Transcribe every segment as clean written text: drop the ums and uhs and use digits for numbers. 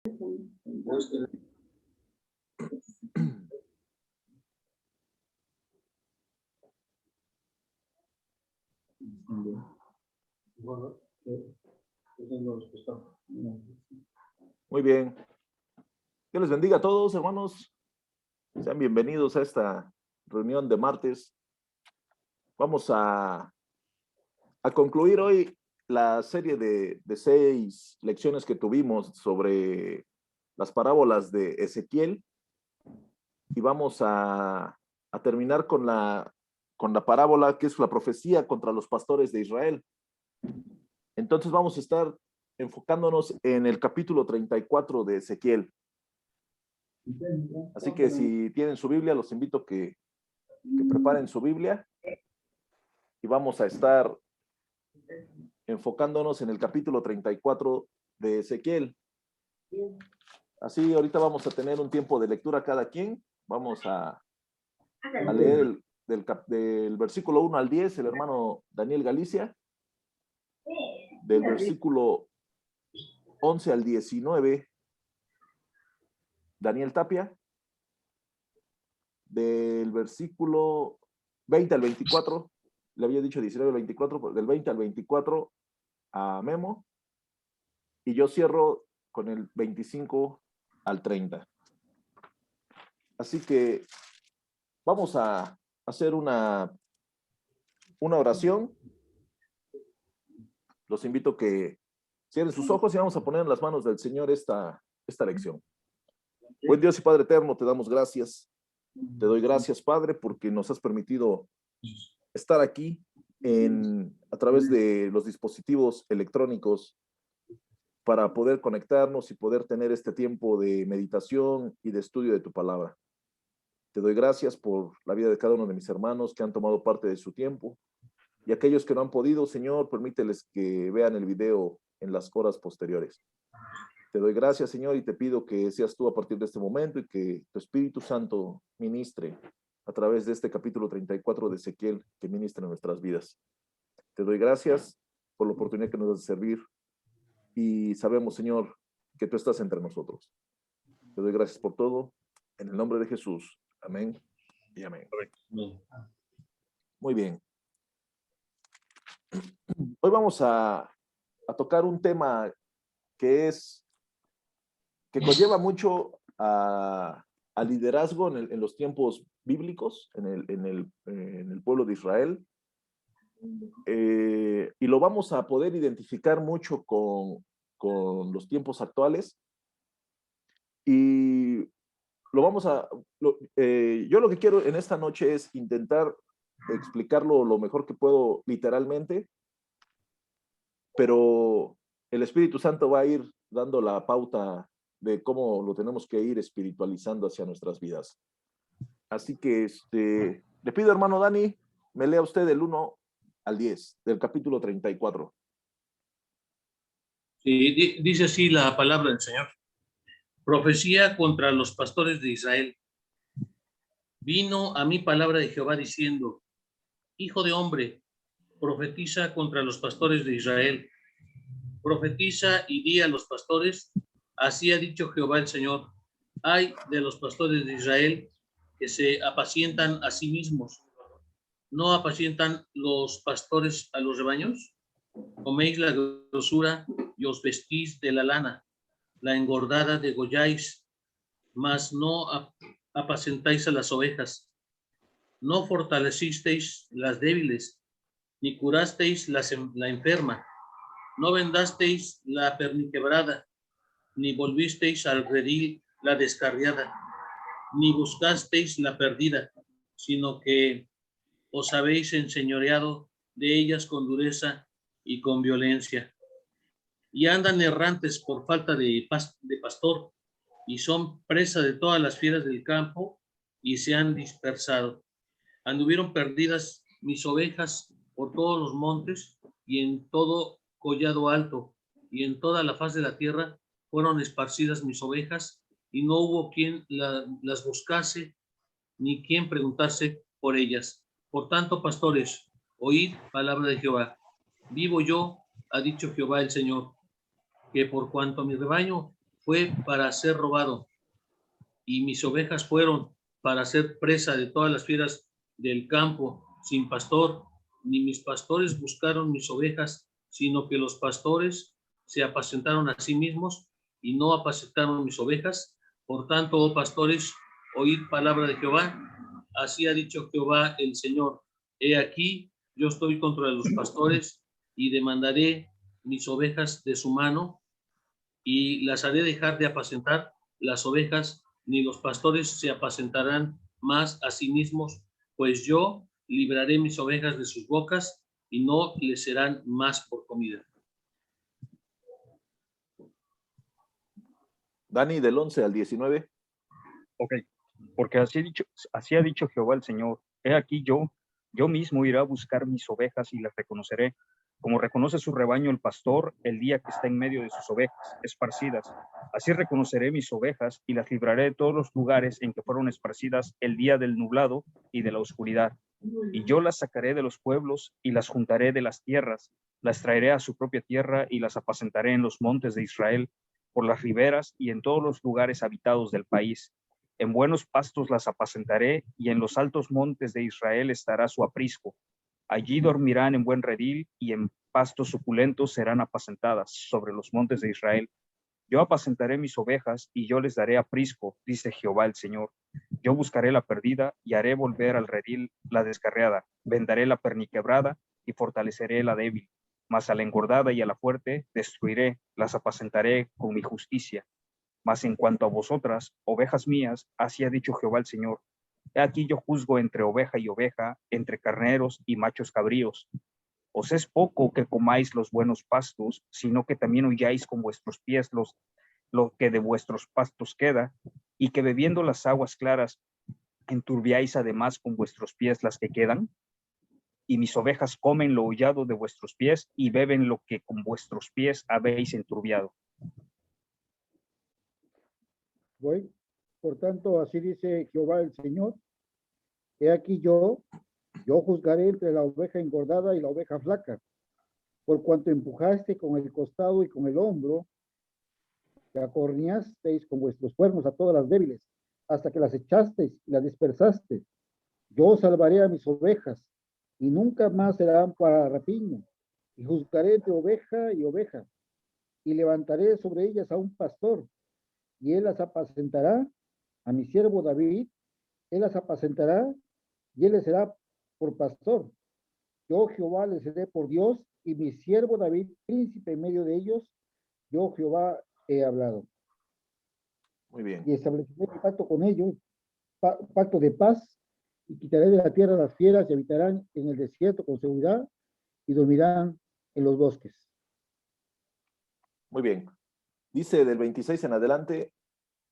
Muy bien. Dios les bendiga a todos, hermanos. Sean bienvenidos a esta reunión de martes. Vamos a concluir hoy la serie de 6 lecciones que tuvimos sobre las parábolas de Ezequiel. Y vamos a terminar con la parábola que es la profecía contra los pastores de Israel. Entonces vamos a estar enfocándonos en el capítulo 34 de Ezequiel. Así que si tienen su Biblia, los invito a que preparen su Biblia y vamos a estar enfocándonos en el capítulo 34 de Ezequiel. Así ahorita vamos a tener un tiempo de lectura cada quien. Vamos a leer del versículo 1 al 10, el hermano Daniel Galicia. Del versículo 11 al 19, Daniel Tapia. Del versículo 20 al 24, le había dicho 19 al 24, del 20 al 24 a Memo. Y yo cierro con el 25 al 30. Así que vamos a hacer una oración. Los invito a que cierren sus ojos y vamos a poner en las manos del Señor esta lección. Buen Dios y Padre eterno, te damos gracias. Te doy gracias, Padre, porque nos has permitido estar aquí a través de los dispositivos electrónicos para poder conectarnos y poder tener este tiempo de meditación y de estudio de tu palabra. Te doy gracias por la vida de cada uno de mis hermanos que han tomado parte de su tiempo, y aquellos que no han podido, Señor, permíteles que vean el video en las horas posteriores. Te doy gracias, Señor, y te pido que seas tú a partir de este momento y que tu Espíritu Santo ministre a través de este capítulo 34 de Ezequiel, que ministre en nuestras vidas. Te doy gracias por la oportunidad que nos das de servir y sabemos, Señor, que tú estás entre nosotros. Te doy gracias por todo, en el nombre de Jesús. Amén y amén. Muy bien. Hoy vamos a tocar un tema que conlleva mucho a liderazgo en los tiempos bíblicos, en el pueblo de Israel. Y lo vamos a poder identificar mucho con los tiempos actuales. Y yo lo que quiero en esta noche es intentar explicarlo lo mejor que puedo literalmente, pero el Espíritu Santo va a ir dando la pauta de cómo lo tenemos que ir espiritualizando hacia nuestras vidas. Así que le pido, hermano Dani, me lea usted del 1 al 10, del capítulo 34. Sí, dice así la palabra del Señor. Profecía contra los pastores de Israel. Vino a mí palabra de Jehová diciendo: Hijo de hombre, profetiza contra los pastores de Israel. Profetiza y di a los pastores: así ha dicho Jehová el Señor. Ay de los pastores de Israel que se apacientan a sí mismos. ¿No apacientan los pastores a los rebaños? Coméis la grosura y os vestís de la lana, la engordada degolláis, mas no apacentáis a las ovejas. No fortalecisteis las débiles, ni curasteis la enferma. No vendasteis la perniquebrada, ni volvisteis al redil la descarriada, ni buscasteis la perdida, sino que os habéis enseñoreado de ellas con dureza y con violencia. Y andan errantes por falta de pastor, y son presa de todas las fieras del campo, y se han dispersado. Anduvieron perdidas mis ovejas por todos los montes, y en todo collado alto, y en toda la faz de la tierra fueron esparcidas mis ovejas, y no hubo quien las buscase, ni quien preguntase por ellas. Por tanto, pastores, oíd palabra de Jehová. Vivo yo, ha dicho Jehová el Señor, que por cuanto mi rebaño fue para ser robado, y mis ovejas fueron para ser presa de todas las fieras del campo, sin pastor, ni mis pastores buscaron mis ovejas, sino que los pastores se apacentaron a sí mismos y no apacentaron mis ovejas. Por tanto, oh pastores, oíd palabra de Jehová. Así ha dicho Jehová el Señor. He aquí, yo estoy contra los pastores y demandaré mis ovejas de su mano y las haré dejar de apacentar las ovejas, ni los pastores se apacentarán más a sí mismos, pues yo libraré mis ovejas de sus bocas y no les serán más por comida. Dani, del 11 al 19. Ok, porque así ha dicho Jehová el Señor. He aquí yo mismo iré a buscar mis ovejas y las reconoceré, como reconoce su rebaño el pastor el día que está en medio de sus ovejas esparcidas. Así reconoceré mis ovejas y las libraré de todos los lugares en que fueron esparcidas el día del nublado y de la oscuridad. Y yo las sacaré de los pueblos y las juntaré de las tierras, las traeré a su propia tierra y las apacentaré en los montes de Israel, por las riberas y en todos los lugares habitados del país. En buenos pastos las apacentaré y en los altos montes de Israel estará su aprisco. Allí dormirán en buen redil y en pastos suculentos serán apacentadas sobre los montes de Israel. Yo apacentaré mis ovejas y yo les daré aprisco, dice Jehová el Señor. Yo buscaré la perdida y haré volver al redil la descarriada. Vendaré la perniquebrada y fortaleceré la débil. Mas a la engordada y a la fuerte destruiré, las apacentaré con mi justicia. Mas en cuanto a vosotras, ovejas mías, así ha dicho Jehová el Señor. He aquí yo juzgo entre oveja y oveja, entre carneros y machos cabríos. Os es poco que comáis los buenos pastos, sino que también holláis con vuestros pies lo que de vuestros pastos queda, y que bebiendo las aguas claras enturbiáis además con vuestros pies las que quedan. Y mis ovejas comen lo hollado de vuestros pies y beben lo que con vuestros pies habéis enturbiado. Voy. Por tanto, así dice Jehová el Señor. He aquí yo juzgaré entre la oveja engordada y la oveja flaca, por cuanto empujaste con el costado y con el hombro, que acorneasteis con vuestros cuernos a todas las débiles, hasta que las echasteis y las dispersaste. Yo salvaré a mis ovejas, y nunca más serán para rapiña, y juzgaré entre oveja y oveja, y levantaré sobre ellas a un pastor, y él las apacentará, a mi siervo David, él las apacentará, y él les será por pastor. Yo Jehová les seré por Dios, y mi siervo David, príncipe en medio de ellos. Yo Jehová he hablado. Muy bien. Y estableceré mi pacto con ellos, pacto de paz, y quitaré de la tierra las fieras, y habitarán en el desierto con seguridad, y dormirán en los bosques. Muy bien. Dice del 26 en adelante,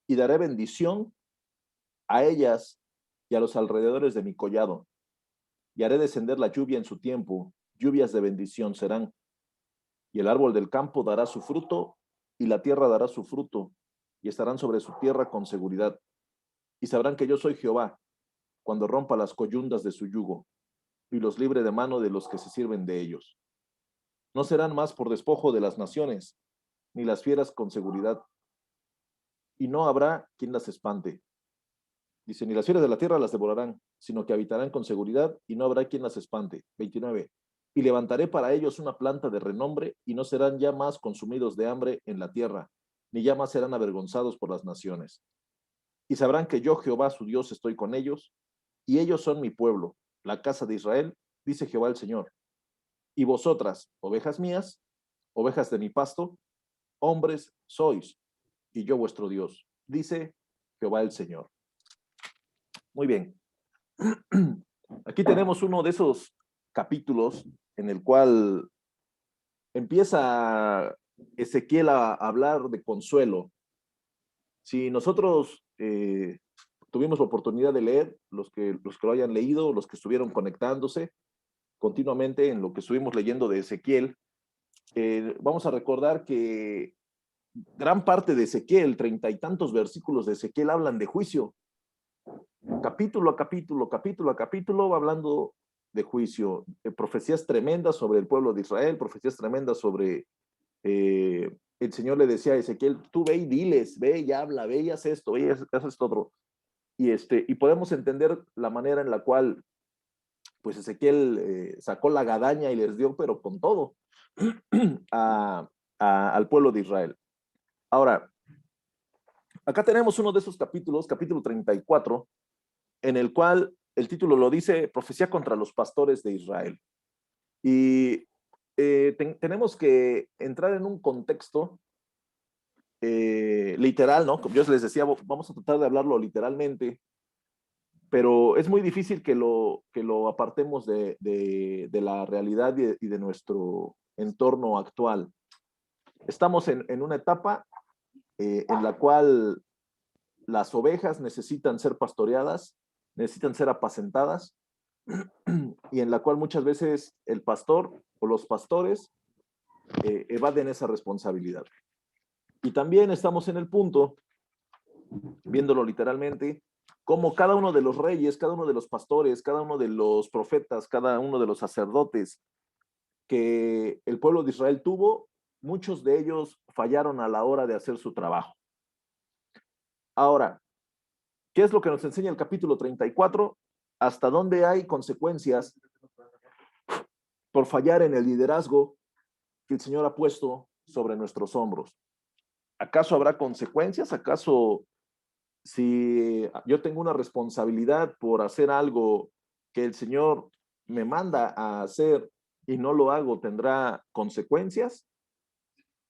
y daré bendición a ellas y a los alrededores de mi collado, y haré descender la lluvia en su tiempo, lluvias de bendición serán. Y el árbol del campo dará su fruto, y la tierra dará su fruto, y estarán sobre su tierra con seguridad. Y sabrán que yo soy Jehová, cuando rompa las coyundas de su yugo, y los libre de mano de los que se sirven de ellos. No serán más por despojo de las naciones, ni las fieras con seguridad, y no habrá quien las espante. Dice, ni las fieras de la tierra las devorarán, sino que habitarán con seguridad, y no habrá quien las espante. 29. Y levantaré para ellos una planta de renombre, y no serán ya más consumidos de hambre en la tierra, ni ya más serán avergonzados por las naciones. Y sabrán que yo, Jehová, su Dios, estoy con ellos, y ellos son mi pueblo, la casa de Israel, dice Jehová el Señor. Y vosotras, ovejas mías, ovejas de mi pasto, hombres sois, y yo vuestro Dios, dice Jehová el Señor. Muy bien. Aquí tenemos uno de esos capítulos en el cual empieza Ezequiel a hablar de consuelo. Si nosotros tuvimos la oportunidad de leer, los que lo hayan leído, los que estuvieron conectándose continuamente en lo que estuvimos leyendo de Ezequiel, vamos a recordar que gran parte de Ezequiel, 30 y tantos versículos de Ezequiel hablan de juicio. Capítulo a capítulo, capítulo a capítulo, va hablando de juicio, profecías tremendas sobre el pueblo de Israel, profecías tremendas sobre el Señor le decía a Ezequiel, tú ve y diles, ve y habla, ve y haz esto, ve y haz esto otro. Y podemos entender la manera en la cual pues Ezequiel sacó la guadaña y les dio, pero con todo, al pueblo de Israel. Ahora, acá tenemos uno de esos capítulos, capítulo 34, en el cual el título lo dice, Profecía contra los pastores de Israel. Y tenemos que entrar en un contexto literal, ¿no? Como yo les decía, vamos a tratar de hablarlo literalmente, pero es muy difícil que lo apartemos de la realidad y de nuestro entorno actual. Estamos en una etapa en la cual las ovejas necesitan ser pastoreadas, necesitan ser apacentadas, y en la cual muchas veces el pastor o los pastores evaden esa responsabilidad. Y también estamos en el punto, viéndolo literalmente, como cada uno de los reyes, cada uno de los pastores, cada uno de los profetas, cada uno de los sacerdotes que el pueblo de Israel tuvo, muchos de ellos fallaron a la hora de hacer su trabajo. Ahora, ¿qué es lo que nos enseña el capítulo 34? ¿Hasta dónde hay consecuencias por fallar en el liderazgo que el Señor ha puesto sobre nuestros hombros? ¿Acaso habrá consecuencias? ¿Acaso si yo tengo una responsabilidad por hacer algo que el Señor me manda a hacer y no lo hago, tendrá consecuencias?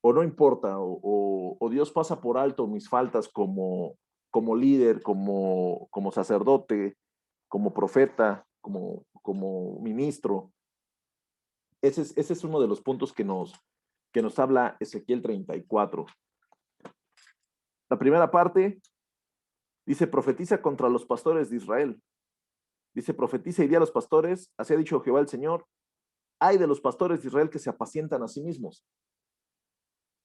¿O no importa? ¿O Dios pasa por alto mis faltas como líder, como sacerdote, como profeta, como ministro? Ese es uno de los puntos que nos habla Ezequiel 34. La primera parte dice, profetiza contra los pastores de Israel. Dice, profetiza y di a los pastores, así ha dicho Jehová el Señor, hay de los pastores de Israel que se apacientan a sí mismos.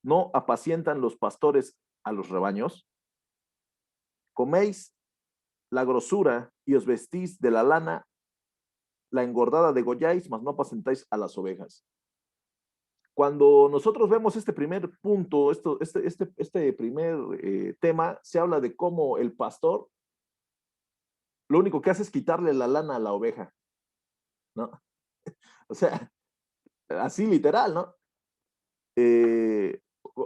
¿No apacientan los pastores a los rebaños? Coméis la grosura y os vestís de la lana, la engordada degolláis, mas no apacentáis a las ovejas. Cuando nosotros vemos este primer punto, este primer tema, se habla de cómo el pastor lo único que hace es quitarle la lana a la oveja, ¿no? O sea, así literal, ¿no?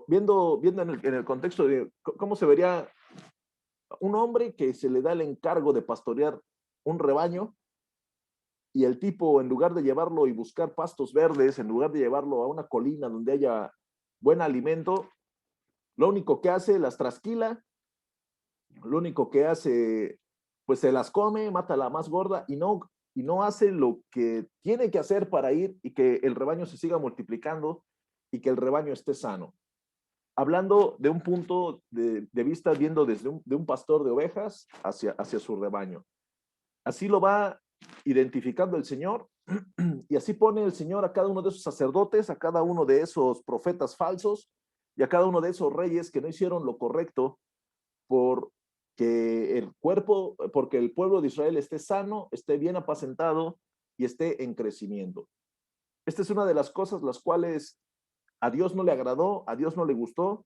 Viendo en el contexto de cómo se vería un hombre que se le da el encargo de pastorear un rebaño y el tipo, en lugar de llevarlo y buscar pastos verdes, en lugar de llevarlo a una colina donde haya buen alimento, lo único que hace, las trasquila, lo único que hace, pues se las come, mata a la más gorda y no hace lo que tiene que hacer para ir y que el rebaño se siga multiplicando y que el rebaño esté sano. Hablando de un punto de vista, viendo desde de un pastor de ovejas hacia su rebaño. Así lo va identificando el Señor y así pone el Señor a cada uno de esos sacerdotes, a cada uno de esos profetas falsos y a cada uno de esos reyes que no hicieron lo correcto porque el pueblo de Israel esté sano, esté bien apacentado y esté en crecimiento. Esta es una de las cosas las cuales a Dios no le agradó, a Dios no le gustó,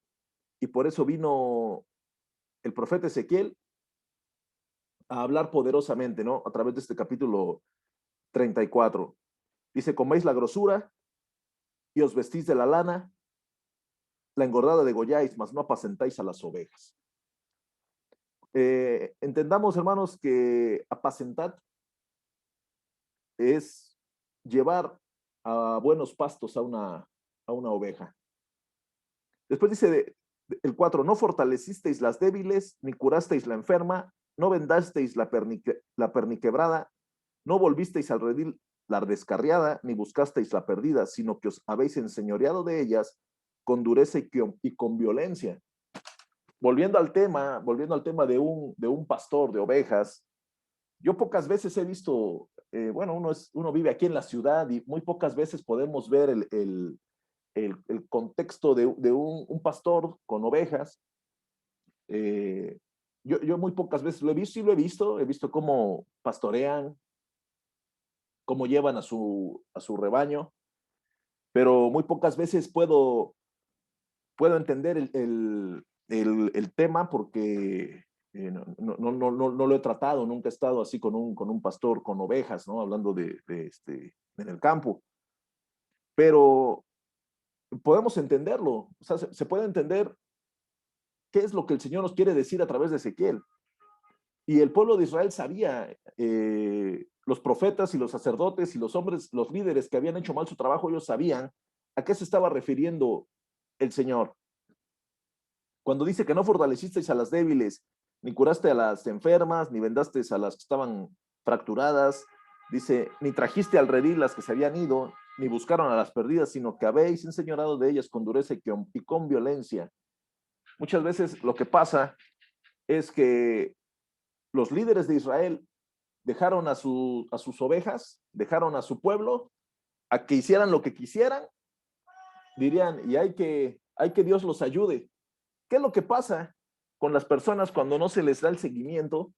y por eso vino el profeta Ezequiel a hablar poderosamente, ¿no? A través de este capítulo 34. Dice, coméis la grosura y os vestís de la lana, la engordada degolláis, mas no apacentáis a las ovejas. Entendamos, hermanos, que apacentar es llevar a buenos pastos a una oveja. Después dice el 4, no fortalecisteis las débiles, ni curasteis la enferma, no vendasteis la perniquebrada, no volvisteis al redil la descarriada, ni buscasteis la perdida, sino que os habéis enseñoreado de ellas con dureza y con violencia. Volviendo al tema de un pastor de ovejas, yo pocas veces he visto, bueno, uno vive aquí en la ciudad y muy pocas veces podemos ver el contexto de un pastor con ovejas. Yo muy pocas veces lo he visto, he visto cómo pastorean, cómo llevan a su rebaño, pero muy pocas veces puedo puedo entender el tema porque no lo he tratado, nunca he estado así con un pastor con ovejas, ¿no? Hablando en el campo. Pero podemos entenderlo, o sea, se puede entender qué es lo que el Señor nos quiere decir a través de Ezequiel. Y el pueblo de Israel sabía, los profetas y los sacerdotes y los hombres, los líderes que habían hecho mal su trabajo, ellos sabían a qué se estaba refiriendo el Señor. Cuando dice que no fortalecisteis a las débiles, ni curaste a las enfermas, ni vendaste a las que estaban fracturadas, dice, ni trajiste al redil las que se habían ido, ni buscaron a las perdidas, sino que habéis enseñorado de ellas con dureza y con violencia. Muchas veces lo que pasa es que los líderes de Israel dejaron a sus ovejas, dejaron a su pueblo, a que hicieran lo que quisieran, dirían, y hay que Dios los ayude. ¿Qué es lo que pasa con las personas cuando no se les da el seguimiento?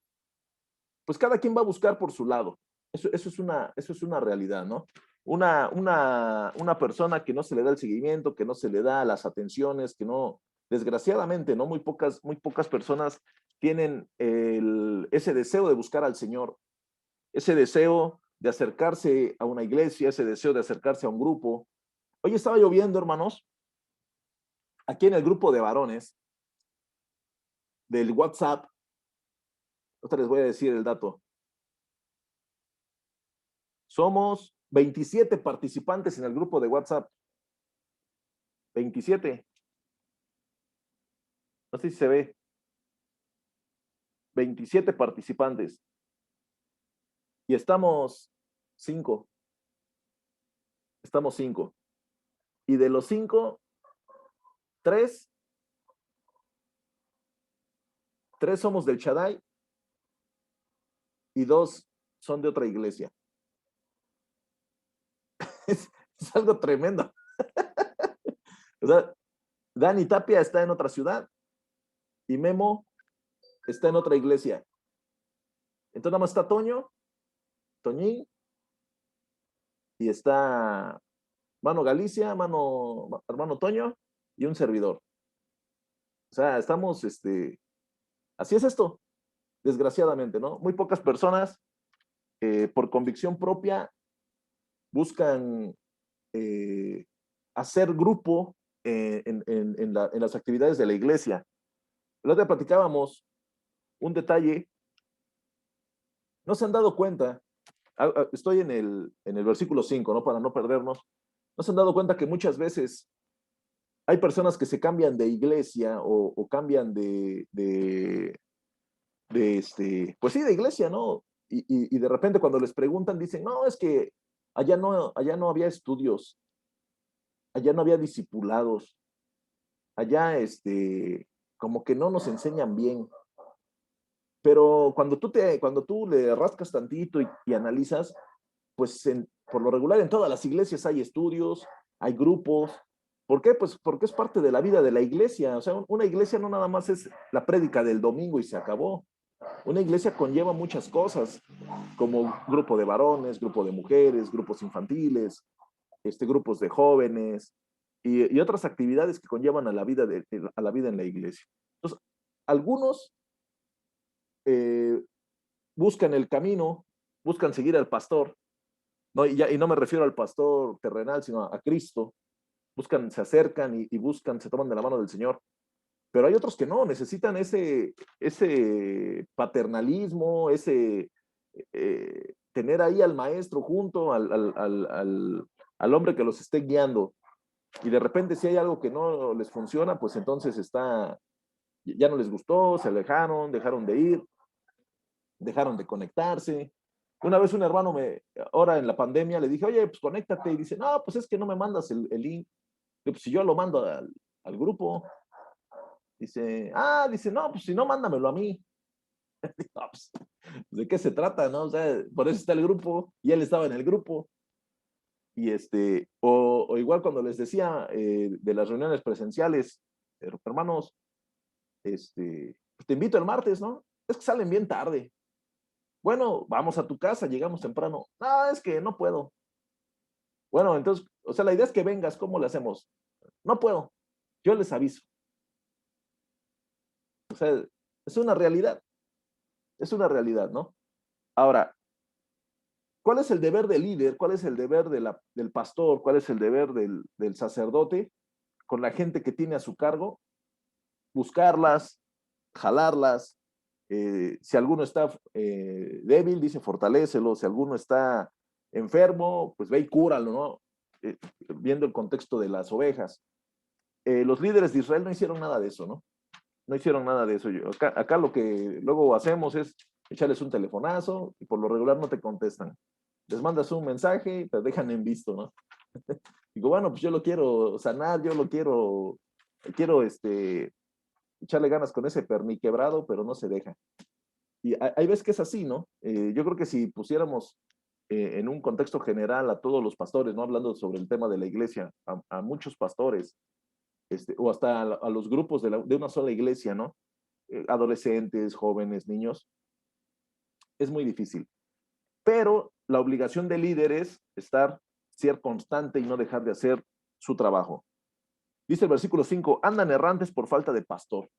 Pues cada quien va a buscar por su lado. Eso es una realidad, ¿no? Una persona que no se le da el seguimiento, que no se le da las atenciones, que no, desgraciadamente, ¿no? Muy pocas personas tienen ese deseo de buscar al Señor, ese deseo de acercarse a una iglesia, ese deseo de acercarse a un grupo. Hoy estaba lloviendo, hermanos, aquí en el grupo de varones del WhatsApp. Otra les voy a decir el dato. Somos 27 participantes en el grupo de WhatsApp. 27. No sé si se ve. 27 participantes. Y estamos 5. Estamos 5. Y de los 5, 3 somos del Shaddai y 2 son de otra iglesia. Es algo tremendo. O sea, Dani Tapia está en otra ciudad y Memo está en otra iglesia. Entonces nada más está Toñín, y está Mano Galicia, hermano Toño y un servidor. O sea, estamos, así es esto, desgraciadamente, ¿no? Muy pocas personas, por convicción propia, buscan hacer grupo en las actividades de la iglesia. El otro día platicábamos un detalle. ¿No se han dado cuenta? Estoy en el versículo 5, ¿no? Para no perdernos. ¿No se han dado cuenta que muchas veces hay personas que se cambian de iglesia o cambian pues sí, de iglesia, ¿no? Y de repente cuando les preguntan dicen, no, es que allá no había estudios, allá no había discipulados, allá como que no nos enseñan bien. Pero cuando tú le rascas tantito y analizas, pues por lo regular en todas las iglesias hay estudios, hay grupos. ¿Por qué? Pues porque es parte de la vida de la iglesia. O sea, una iglesia no nada más es la prédica del domingo y se acabó. Una iglesia conlleva muchas cosas, como grupo de varones, grupo de mujeres, grupos infantiles, grupos de jóvenes y otras actividades que conllevan a la vida en la iglesia. Entonces, algunos buscan el camino, buscan seguir al pastor, ¿no? Y no me refiero al pastor terrenal, sino a Cristo. Se acercan y buscan, se toman de la mano del Señor. Pero hay otros que no, necesitan ese paternalismo, tener ahí al maestro junto, al hombre que los esté guiando. Y de repente si hay algo que no les funciona, pues entonces ya no les gustó, se alejaron, dejaron de ir, dejaron de conectarse. Una vez un hermano ahora en la pandemia, le dije, oye, pues conéctate. Y dice, no, pues es que no me mandas el link. Y pues si yo lo mando al grupo. Dice, no, pues si no, mándamelo a mí. No, pues, ¿de qué se trata, no? O sea, por eso está el grupo, y él estaba en el grupo. Y o igual cuando les decía de las reuniones presenciales, hermanos, pues te invito el martes, ¿no? Es que salen bien tarde. Bueno, vamos a tu casa, llegamos temprano. No, es que no puedo. Bueno, entonces, o sea, la idea es que vengas, ¿cómo le hacemos? No puedo. Yo les aviso. O sea, es una realidad. Es una realidad, ¿no? Ahora, ¿cuál es el deber del líder? ¿Cuál es el deber del pastor? ¿Cuál es el deber del sacerdote con la gente que tiene a su cargo? Buscarlas, jalarlas. Si alguno está débil, dice, fortalécelo. Si alguno está enfermo, pues ve y cúralo, ¿no? Viendo el contexto de las ovejas. Los líderes de Israel no hicieron nada de eso, ¿no? No hicieron nada de eso. Acá lo que luego hacemos es echarles un telefonazo y por lo regular no te contestan. Les mandas un mensaje y te dejan en visto, ¿no? Digo, bueno, pues yo lo quiero sanar, yo lo quiero echarle ganas con ese perniquebrado, pero no se deja. Y hay veces que es así, ¿no? Yo creo que si pusiéramos en un contexto general a todos los pastores, ¿no? Hablando sobre el tema de la iglesia, a muchos pastores, o hasta a los grupos de una sola iglesia, ¿no? Adolescentes, jóvenes, niños, es muy difícil. Pero la obligación del líder es ser constante y no dejar de hacer su trabajo. Dice el versículo 5, andan errantes por falta de pastor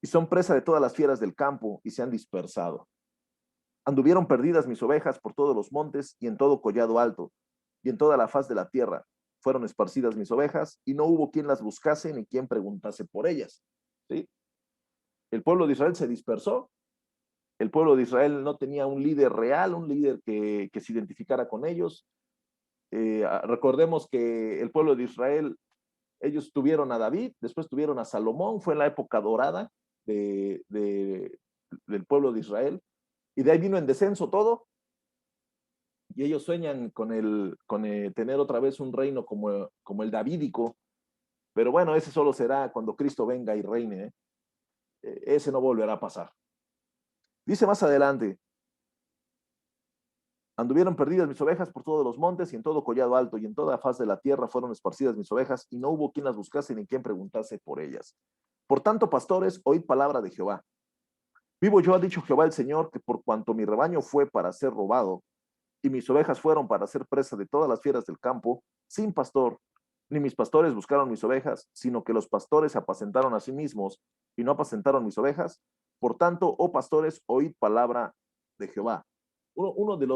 y son presa de todas las fieras del campo y se han dispersado. Anduvieron perdidas mis ovejas por todos los montes y en todo collado alto y en toda la faz de la tierra. Fueron esparcidas mis ovejas y no hubo quien las buscase ni quien preguntase por ellas. ¿Sí? El pueblo de Israel se dispersó. El pueblo de Israel no tenía un líder real, un líder que se identificara con ellos. Recordemos que el pueblo de Israel, ellos tuvieron a David, después tuvieron a Salomón, fue en la época dorada del pueblo de Israel, y de ahí vino en descenso todo, y ellos sueñan con tener otra vez un reino como el davídico, pero bueno, ese solo será cuando Cristo venga y reine, ¿eh? Ese no volverá a pasar. Dice más adelante, anduvieron perdidas mis ovejas por todos los montes y en todo collado alto y en toda faz de la tierra fueron esparcidas mis ovejas y no hubo quien las buscase ni quien preguntase por ellas. Por tanto, pastores, oíd palabra de Jehová. Vivo yo, ha dicho Jehová el Señor, que por cuanto mi rebaño fue para ser robado y mis ovejas fueron para ser presa de todas las fieras del campo, sin pastor, ni mis pastores buscaron mis ovejas, sino que los pastores se apacentaron a sí mismos y no apacentaron mis ovejas. Por tanto, oh pastores, oíd palabra de Jehová. Uno de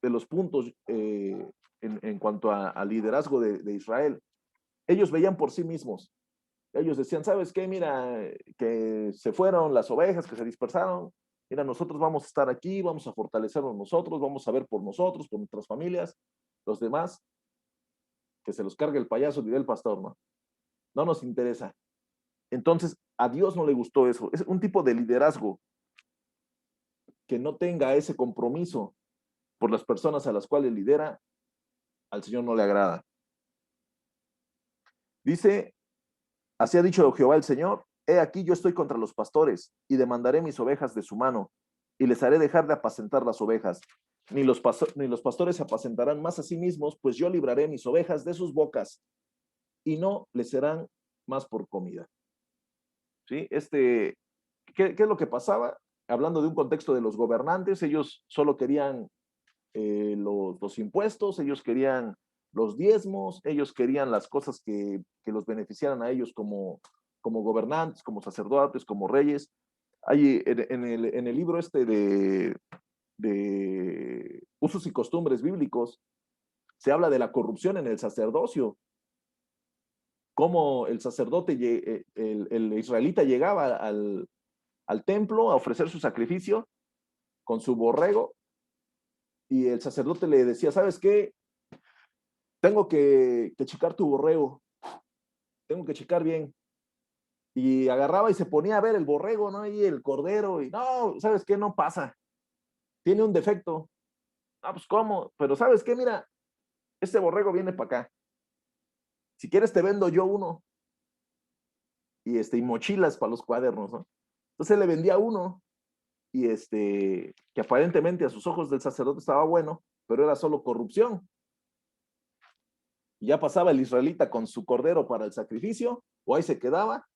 los puntos en cuanto a liderazgo de Israel, ellos veían por sí mismos. Ellos decían, ¿sabes qué? Mira, que se fueron las ovejas, que se dispersaron. Mira, nosotros vamos a estar aquí, vamos a fortalecernos nosotros, vamos a ver por nosotros, por nuestras familias. Los demás, que se los cargue el payaso, dirá el pastor, ¿no? No nos interesa. Entonces, a Dios no le gustó eso. Es un tipo de liderazgo que no tenga ese compromiso por las personas a las cuales lidera, al Señor no le agrada. Dice, así ha dicho Jehová el Señor, he aquí yo estoy contra los pastores y demandaré mis ovejas de su mano y les haré dejar de apacentar las ovejas. Ni los pastores se apacentarán más a sí mismos, pues yo libraré mis ovejas de sus bocas y no les serán más por comida. ¿Sí? ¿Qué es lo que pasaba? Hablando de un contexto de los gobernantes, ellos solo querían los impuestos, ellos querían los diezmos, ellos querían las cosas que los beneficiaran a ellos como gobernantes, como sacerdotes, como reyes. Hay en el libro de usos y costumbres bíblicos, se habla de la corrupción en el sacerdocio, cómo el sacerdote, el israelita llegaba al templo a ofrecer su sacrificio con su borrego, y el sacerdote le decía, ¿sabes qué? Tengo que checar tu borrego, tengo que checar bien. Y agarraba y se ponía a ver el borrego, ¿no? Y el cordero, y no, ¿sabes qué? No pasa. Tiene un defecto. Ah, pues ¿cómo? Pero ¿sabes qué? Mira, este borrego viene para acá. Si quieres te vendo yo uno. Y mochilas para los cuadernos, ¿no? Entonces él le vendía uno, y que aparentemente a sus ojos del sacerdote estaba bueno, pero era solo corrupción. Y ya pasaba el israelita con su cordero para el sacrificio, o ahí se quedaba,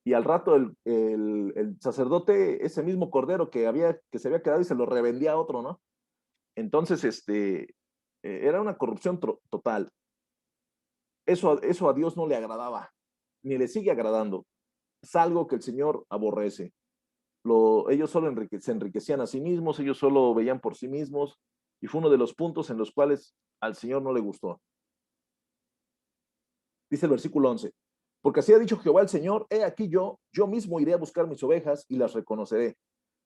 y al rato el sacerdote, ese mismo cordero que se había quedado, y se lo revendía a otro, ¿no? Entonces, era una corrupción total. Eso a Dios no le agradaba, ni le sigue agradando. Es algo que el Señor aborrece. Ellos solo se enriquecían a sí mismos, ellos solo veían por sí mismos, y fue uno de los puntos en los cuales al Señor no le gustó. Dice el versículo 11, porque así ha dicho Jehová el Señor, he aquí yo mismo iré a buscar mis ovejas y las reconoceré,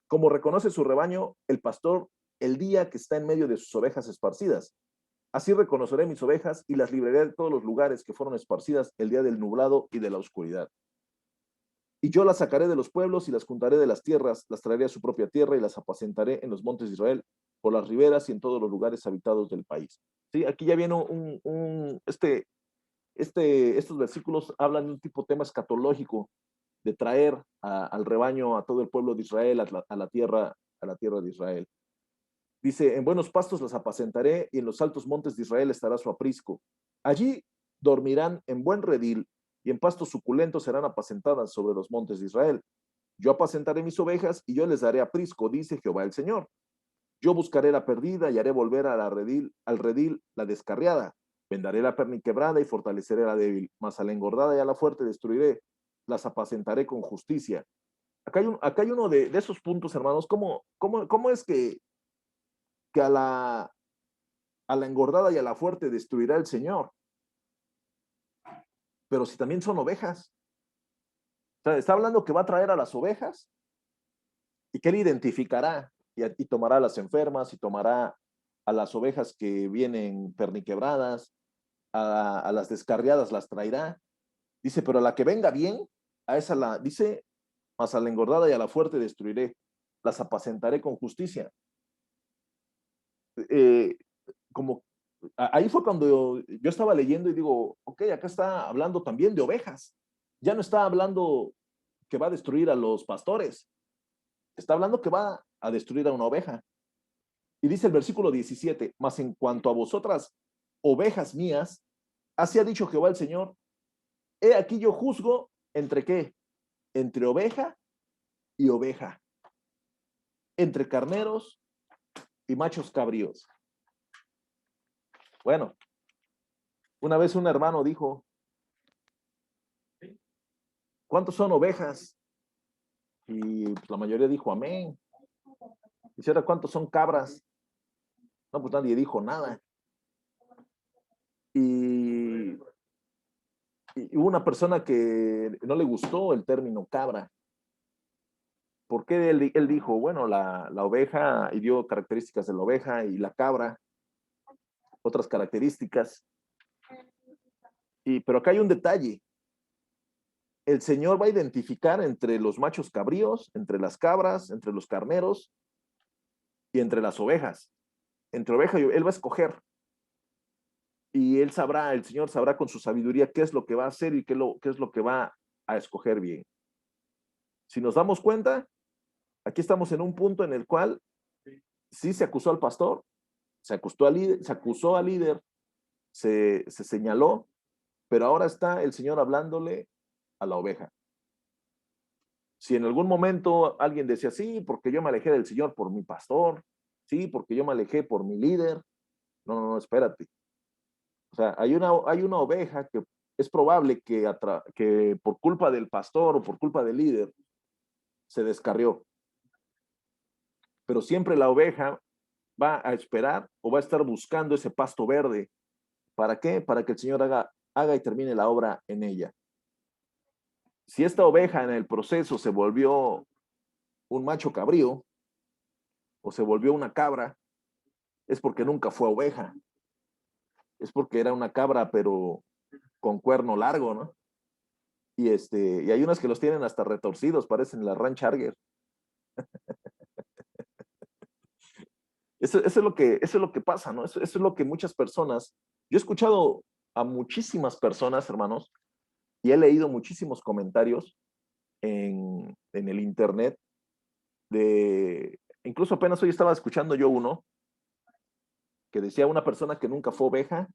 como reconoce su rebaño el pastor el día que está en medio de sus ovejas esparcidas. Así reconoceré mis ovejas y las libraré de todos los lugares que fueron esparcidas el día del nublado y de la oscuridad. Y yo las sacaré de los pueblos y las juntaré de las tierras, las traeré a su propia tierra y las apacentaré en los montes de Israel, por las riberas y en todos los lugares habitados del país. Sí, aquí ya viene estos versículos hablan de un tipo de tema escatológico, de traer al rebaño, a todo el pueblo de Israel, a la tierra de Israel. Dice, en buenos pastos las apacentaré y en los altos montes de Israel estará su aprisco. Allí dormirán en buen redil y en pastos suculentos serán apacentadas sobre los montes de Israel. Yo apacentaré mis ovejas y yo les daré aprisco, dice Jehová el Señor. Yo buscaré la perdida y haré volver al redil la descarriada. Vendaré la perniquebrada y fortaleceré la débil, mas a la engordada y a la fuerte destruiré. Las apacentaré con justicia. Acá hay uno de esos puntos, hermanos. ¿Cómo es que a la engordada y a la fuerte destruirá el Señor? Pero si también son ovejas. O sea, está hablando que va a traer a las ovejas y que él identificará y tomará a las enfermas y tomará a las ovejas que vienen perniquebradas, a las descarriadas las traerá. Dice, pero a la que venga bien, a esa dice, mas a la engordada y a la fuerte destruiré, las apacentaré con justicia. Eh, como ahí fue cuando yo estaba leyendo y digo, ok, acá está hablando también de ovejas. Ya no está hablando que va a destruir a los pastores. Está hablando que va a destruir a una oveja. Y dice el versículo 17, mas en cuanto a vosotras, ovejas mías, así ha dicho Jehová el Señor, he aquí yo juzgo entre qué, entre oveja y oveja, entre carneros y machos cabríos. Bueno, una vez un hermano dijo, ¿cuántos son ovejas? Y pues, la mayoría dijo amén. Dice, ahora, ¿cuántos son cabras? No, pues nadie dijo nada. Y hubo una persona que no le gustó el término cabra. Porque él dijo, bueno, la oveja, y dio características de la oveja y la cabra, otras características. Pero acá hay un detalle. El Señor va a identificar entre los machos cabríos, entre las cabras, entre los carneros y entre las ovejas. Entre oveja y él va a escoger. Y él sabrá, el Señor sabrá con su sabiduría qué es lo que va a hacer y qué es lo que va a escoger bien. Si nos damos cuenta, aquí estamos en un punto en el cual sí se acusó al pastor, se acusó al líder, se señaló, pero ahora está el Señor hablándole a la oveja. Si en algún momento alguien decía, sí, porque yo me alejé del Señor por mi pastor, sí, porque yo me alejé por mi líder, no, espérate. O sea, hay una oveja que es probable que por culpa del pastor o por culpa del líder se descarrió. Pero siempre la oveja va a esperar o va a estar buscando ese pasto verde. ¿Para qué? Para que el Señor haga y termine la obra en ella. Si esta oveja en el proceso se volvió un macho cabrío o se volvió una cabra, es porque nunca fue oveja. Es porque era una cabra, pero con cuerno largo, ¿no? Y hay unas que los tienen hasta retorcidos, parecen la Ranch Charger. Eso es lo que pasa, ¿no? Eso es lo que muchas personas, yo he escuchado a muchísimas personas, hermanos, y he leído muchísimos comentarios en el internet incluso apenas hoy estaba escuchando yo uno que decía una persona que nunca fue oveja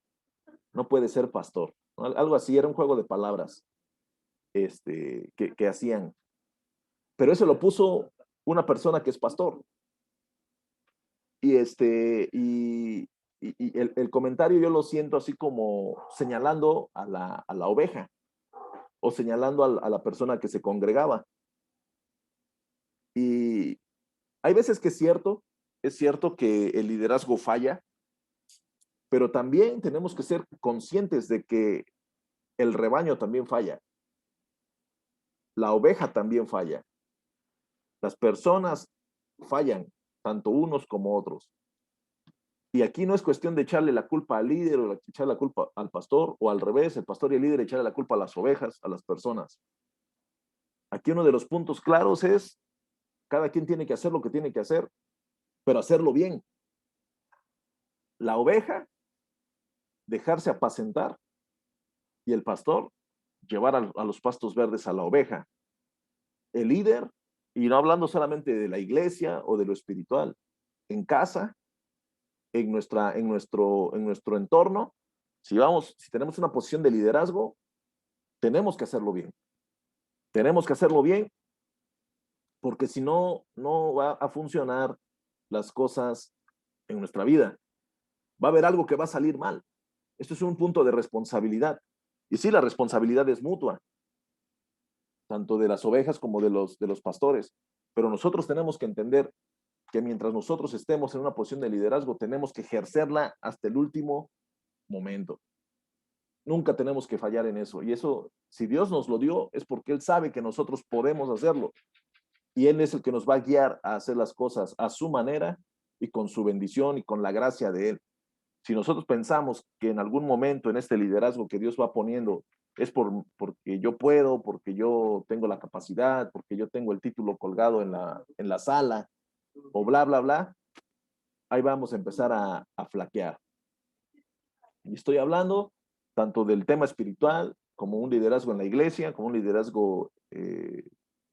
no puede ser pastor, ¿no? Algo así, era un juego de palabras que hacían. Pero eso lo puso una persona que es pastor. Y y el comentario yo lo siento así como señalando a la oveja o señalando a la persona que se congregaba. Y hay veces que es cierto que el liderazgo falla, pero también tenemos que ser conscientes de que el rebaño también falla, la oveja también falla, las personas fallan, tanto unos como otros. Y aquí no es cuestión de echarle la culpa al líder o echarle la culpa al pastor, o al revés, el pastor y el líder echarle la culpa a las ovejas, a las personas. Aquí uno de los puntos claros es, cada quien tiene que hacer lo que tiene que hacer, pero hacerlo bien. La oveja, dejarse apacentar, y el pastor, llevar a los pastos verdes a la oveja. El líder, y no hablando solamente de la iglesia o de lo espiritual, en casa, en nuestro entorno, si tenemos una posición de liderazgo, tenemos que hacerlo bien. Tenemos que hacerlo bien, porque si no, no va a funcionar las cosas en nuestra vida. Va a haber algo que va a salir mal. Esto es un punto de responsabilidad. Y sí, la responsabilidad es mutua, tanto de las ovejas como de los pastores. Pero nosotros tenemos que entender que mientras nosotros estemos en una posición de liderazgo, tenemos que ejercerla hasta el último momento. Nunca tenemos que fallar en eso. Y eso, si Dios nos lo dio, es porque Él sabe que nosotros podemos hacerlo. Y Él es el que nos va a guiar a hacer las cosas a su manera y con su bendición y con la gracia de Él. Si nosotros pensamos que en algún momento en este liderazgo que Dios va poniendo es porque yo puedo, porque yo tengo la capacidad, porque yo tengo el título colgado en la sala, o bla, bla, bla, ahí vamos a empezar a flaquear. Y estoy hablando tanto del tema espiritual, como un liderazgo en la iglesia, como un liderazgo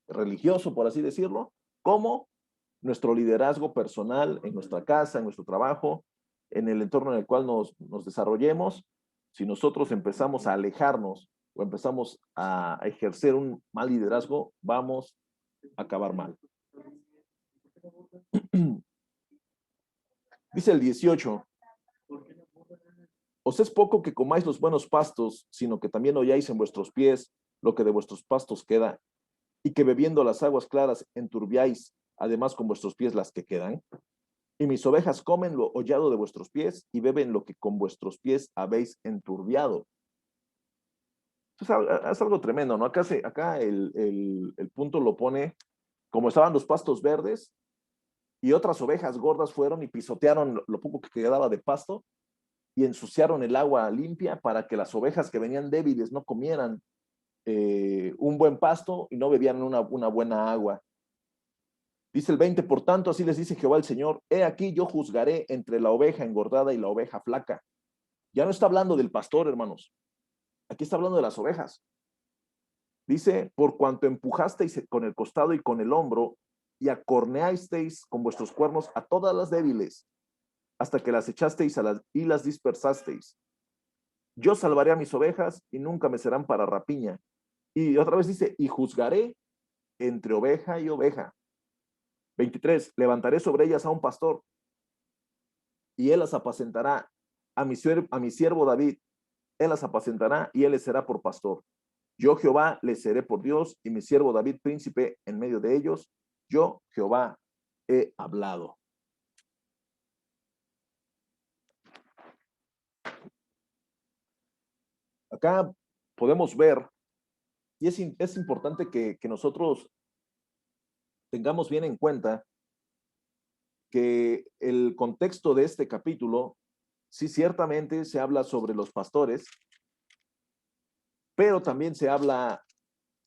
religioso, por así decirlo, como nuestro liderazgo personal en nuestra casa, en nuestro trabajo, en el entorno en el cual nos desarrollemos. Si nosotros empezamos a alejarnos o empezamos a ejercer un mal liderazgo, vamos a acabar mal. Dice el 18, os es poco que comáis los buenos pastos, sino que también oyáis en vuestros pies lo que de vuestros pastos queda, y que bebiendo las aguas claras enturbiáis, además con vuestros pies las que quedan. Y mis ovejas comen lo hollado de vuestros pies y beben lo que con vuestros pies habéis enturbiado. Es algo tremendo, ¿no? Acá el punto lo pone como estaban los pastos verdes y otras ovejas gordas fueron y pisotearon lo poco que quedaba de pasto y ensuciaron el agua limpia para que las ovejas que venían débiles no comieran un buen pasto y no bebían una buena agua. Dice el 20, por tanto, así les dice Jehová el Señor, he aquí yo juzgaré entre la oveja engordada y la oveja flaca. Ya no está hablando del pastor, hermanos. Aquí está hablando de las ovejas. Dice, por cuanto empujasteis con el costado y con el hombro y acorneasteis con vuestros cuernos a todas las débiles, hasta que las echasteis y las dispersasteis. Yo salvaré a mis ovejas y nunca me serán para rapiña. Y otra vez dice, y juzgaré entre oveja y oveja. 23, levantaré sobre ellas a un pastor y él las apacentará. A mi siervo David, él las apacentará y él les será por pastor. Yo Jehová les seré por Dios y mi siervo David príncipe en medio de ellos. Yo Jehová he hablado. Acá podemos ver, y es importante que nosotros tengamos bien en cuenta que el contexto de este capítulo, sí, ciertamente se habla sobre los pastores, pero también se habla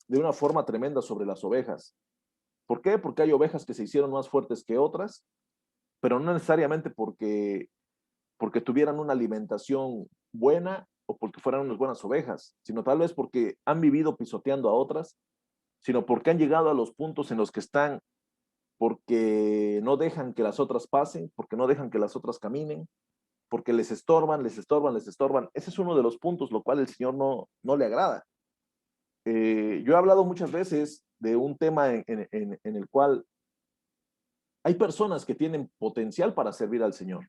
de una forma tremenda sobre las ovejas. ¿Por qué? Porque hay ovejas que se hicieron más fuertes que otras, pero no necesariamente porque tuvieran una alimentación buena o porque fueran unas buenas ovejas, sino tal vez porque han vivido pisoteando a otras, sino porque han llegado a los puntos en los que están, porque no dejan que las otras pasen, porque no dejan que las otras caminen, porque les estorban, les estorban, les estorban. Ese es uno de los puntos, lo cual el Señor no le agrada. Yo he hablado muchas veces de un tema en el cual hay personas que tienen potencial para servir al Señor.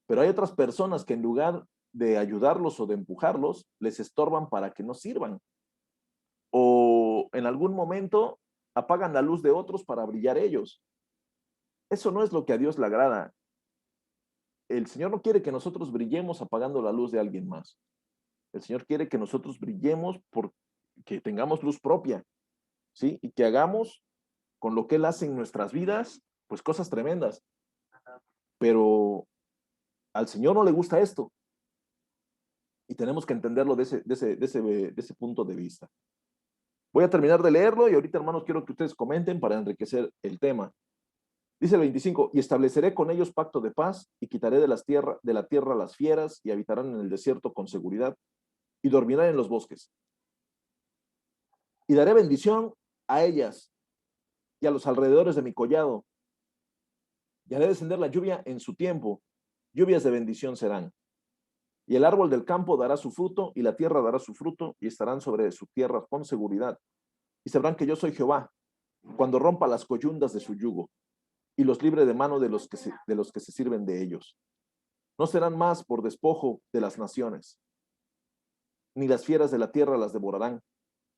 Pero hay otras personas que en lugar de ayudarlos o de empujarlos, les estorban para que no sirvan. O en algún momento apagan la luz de otros para brillar ellos. Eso no es lo que a Dios le agrada. El Señor no quiere que nosotros brillemos apagando la luz de alguien más. El Señor quiere que nosotros brillemos porque tengamos luz propia, ¿sí? Y que hagamos con lo que Él hace en nuestras vidas, pues cosas tremendas. Pero al Señor no le gusta esto. Y tenemos que entenderlo de ese punto de vista. Voy a terminar de leerlo y ahorita, hermanos, quiero que ustedes comenten para enriquecer el tema. Dice el 25, y estableceré con ellos pacto de paz y quitaré de la tierra las fieras y habitarán en el desierto con seguridad y dormirán en los bosques. Y daré bendición a ellas y a los alrededores de mi collado. Y haré descender la lluvia en su tiempo. Lluvias de bendición serán. Y el árbol del campo dará su fruto, y la tierra dará su fruto, y estarán sobre su tierra con seguridad. Y sabrán que yo soy Jehová, cuando rompa las coyundas de su yugo, y los libre de mano de los que se sirven de ellos. No serán más por despojo de las naciones, ni las fieras de la tierra las devorarán,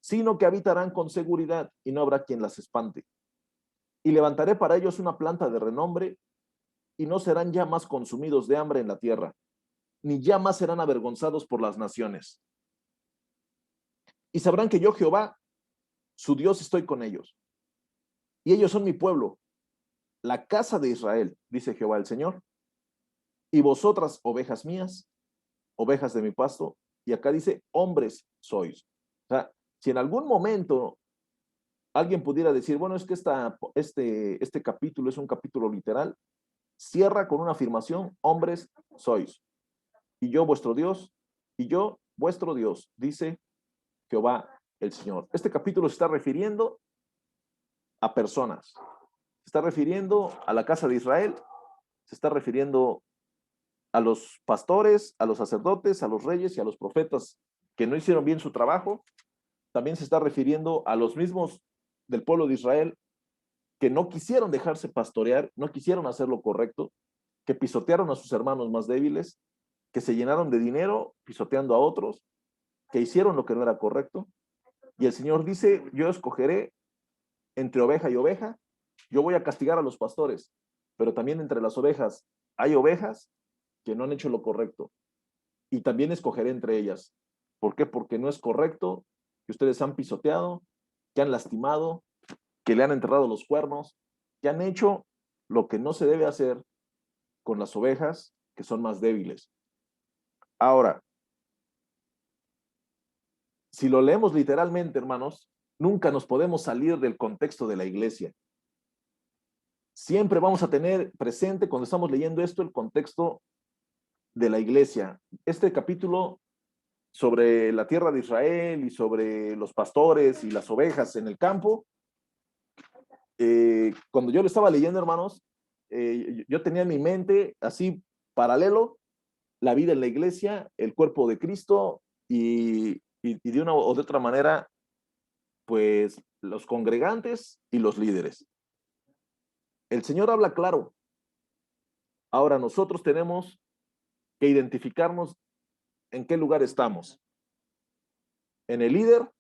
sino que habitarán con seguridad, y no habrá quien las espante. Y levantaré para ellos una planta de renombre, y no serán ya más consumidos de hambre en la tierra, ni ya más serán avergonzados por las naciones. Y sabrán que yo, Jehová, su Dios, estoy con ellos. Y ellos son mi pueblo, la casa de Israel, dice Jehová el Señor. Y vosotras, ovejas mías, ovejas de mi pasto, y acá dice, hombres sois. O sea, si en algún momento alguien pudiera decir, bueno, es que este capítulo es un capítulo literal, cierra con una afirmación, hombres sois. Y yo vuestro Dios, y yo vuestro Dios, dice Jehová el Señor. Este capítulo se está refiriendo a personas, se está refiriendo a la casa de Israel, se está refiriendo a los pastores, a los sacerdotes, a los reyes y a los profetas que no hicieron bien su trabajo. También se está refiriendo a los mismos del pueblo de Israel que no quisieron dejarse pastorear, no quisieron hacer lo correcto, que pisotearon a sus hermanos más débiles, que se llenaron de dinero pisoteando a otros, que hicieron lo que no era correcto. Y el Señor dice, yo escogeré entre oveja y oveja, yo voy a castigar a los pastores, pero también entre las ovejas hay ovejas que no han hecho lo correcto. Y también escogeré entre ellas. ¿Por qué? Porque no es correcto que ustedes han pisoteado, que han lastimado, que le han enterrado los cuernos, que han hecho lo que no se debe hacer con las ovejas que son más débiles. Ahora, si lo leemos literalmente, hermanos, nunca nos podemos salir del contexto de la iglesia. Siempre vamos a tener presente cuando estamos leyendo esto el contexto de la iglesia. Este capítulo sobre la tierra de Israel y sobre los pastores y las ovejas en el campo, cuando yo lo estaba leyendo, hermanos, yo tenía en mi mente así paralelo la vida en la iglesia, el cuerpo de Cristo y de una o de otra manera, pues los congregantes y los líderes. El Señor habla claro. Ahora nosotros tenemos que identificarnos en qué lugar estamos. En el líder,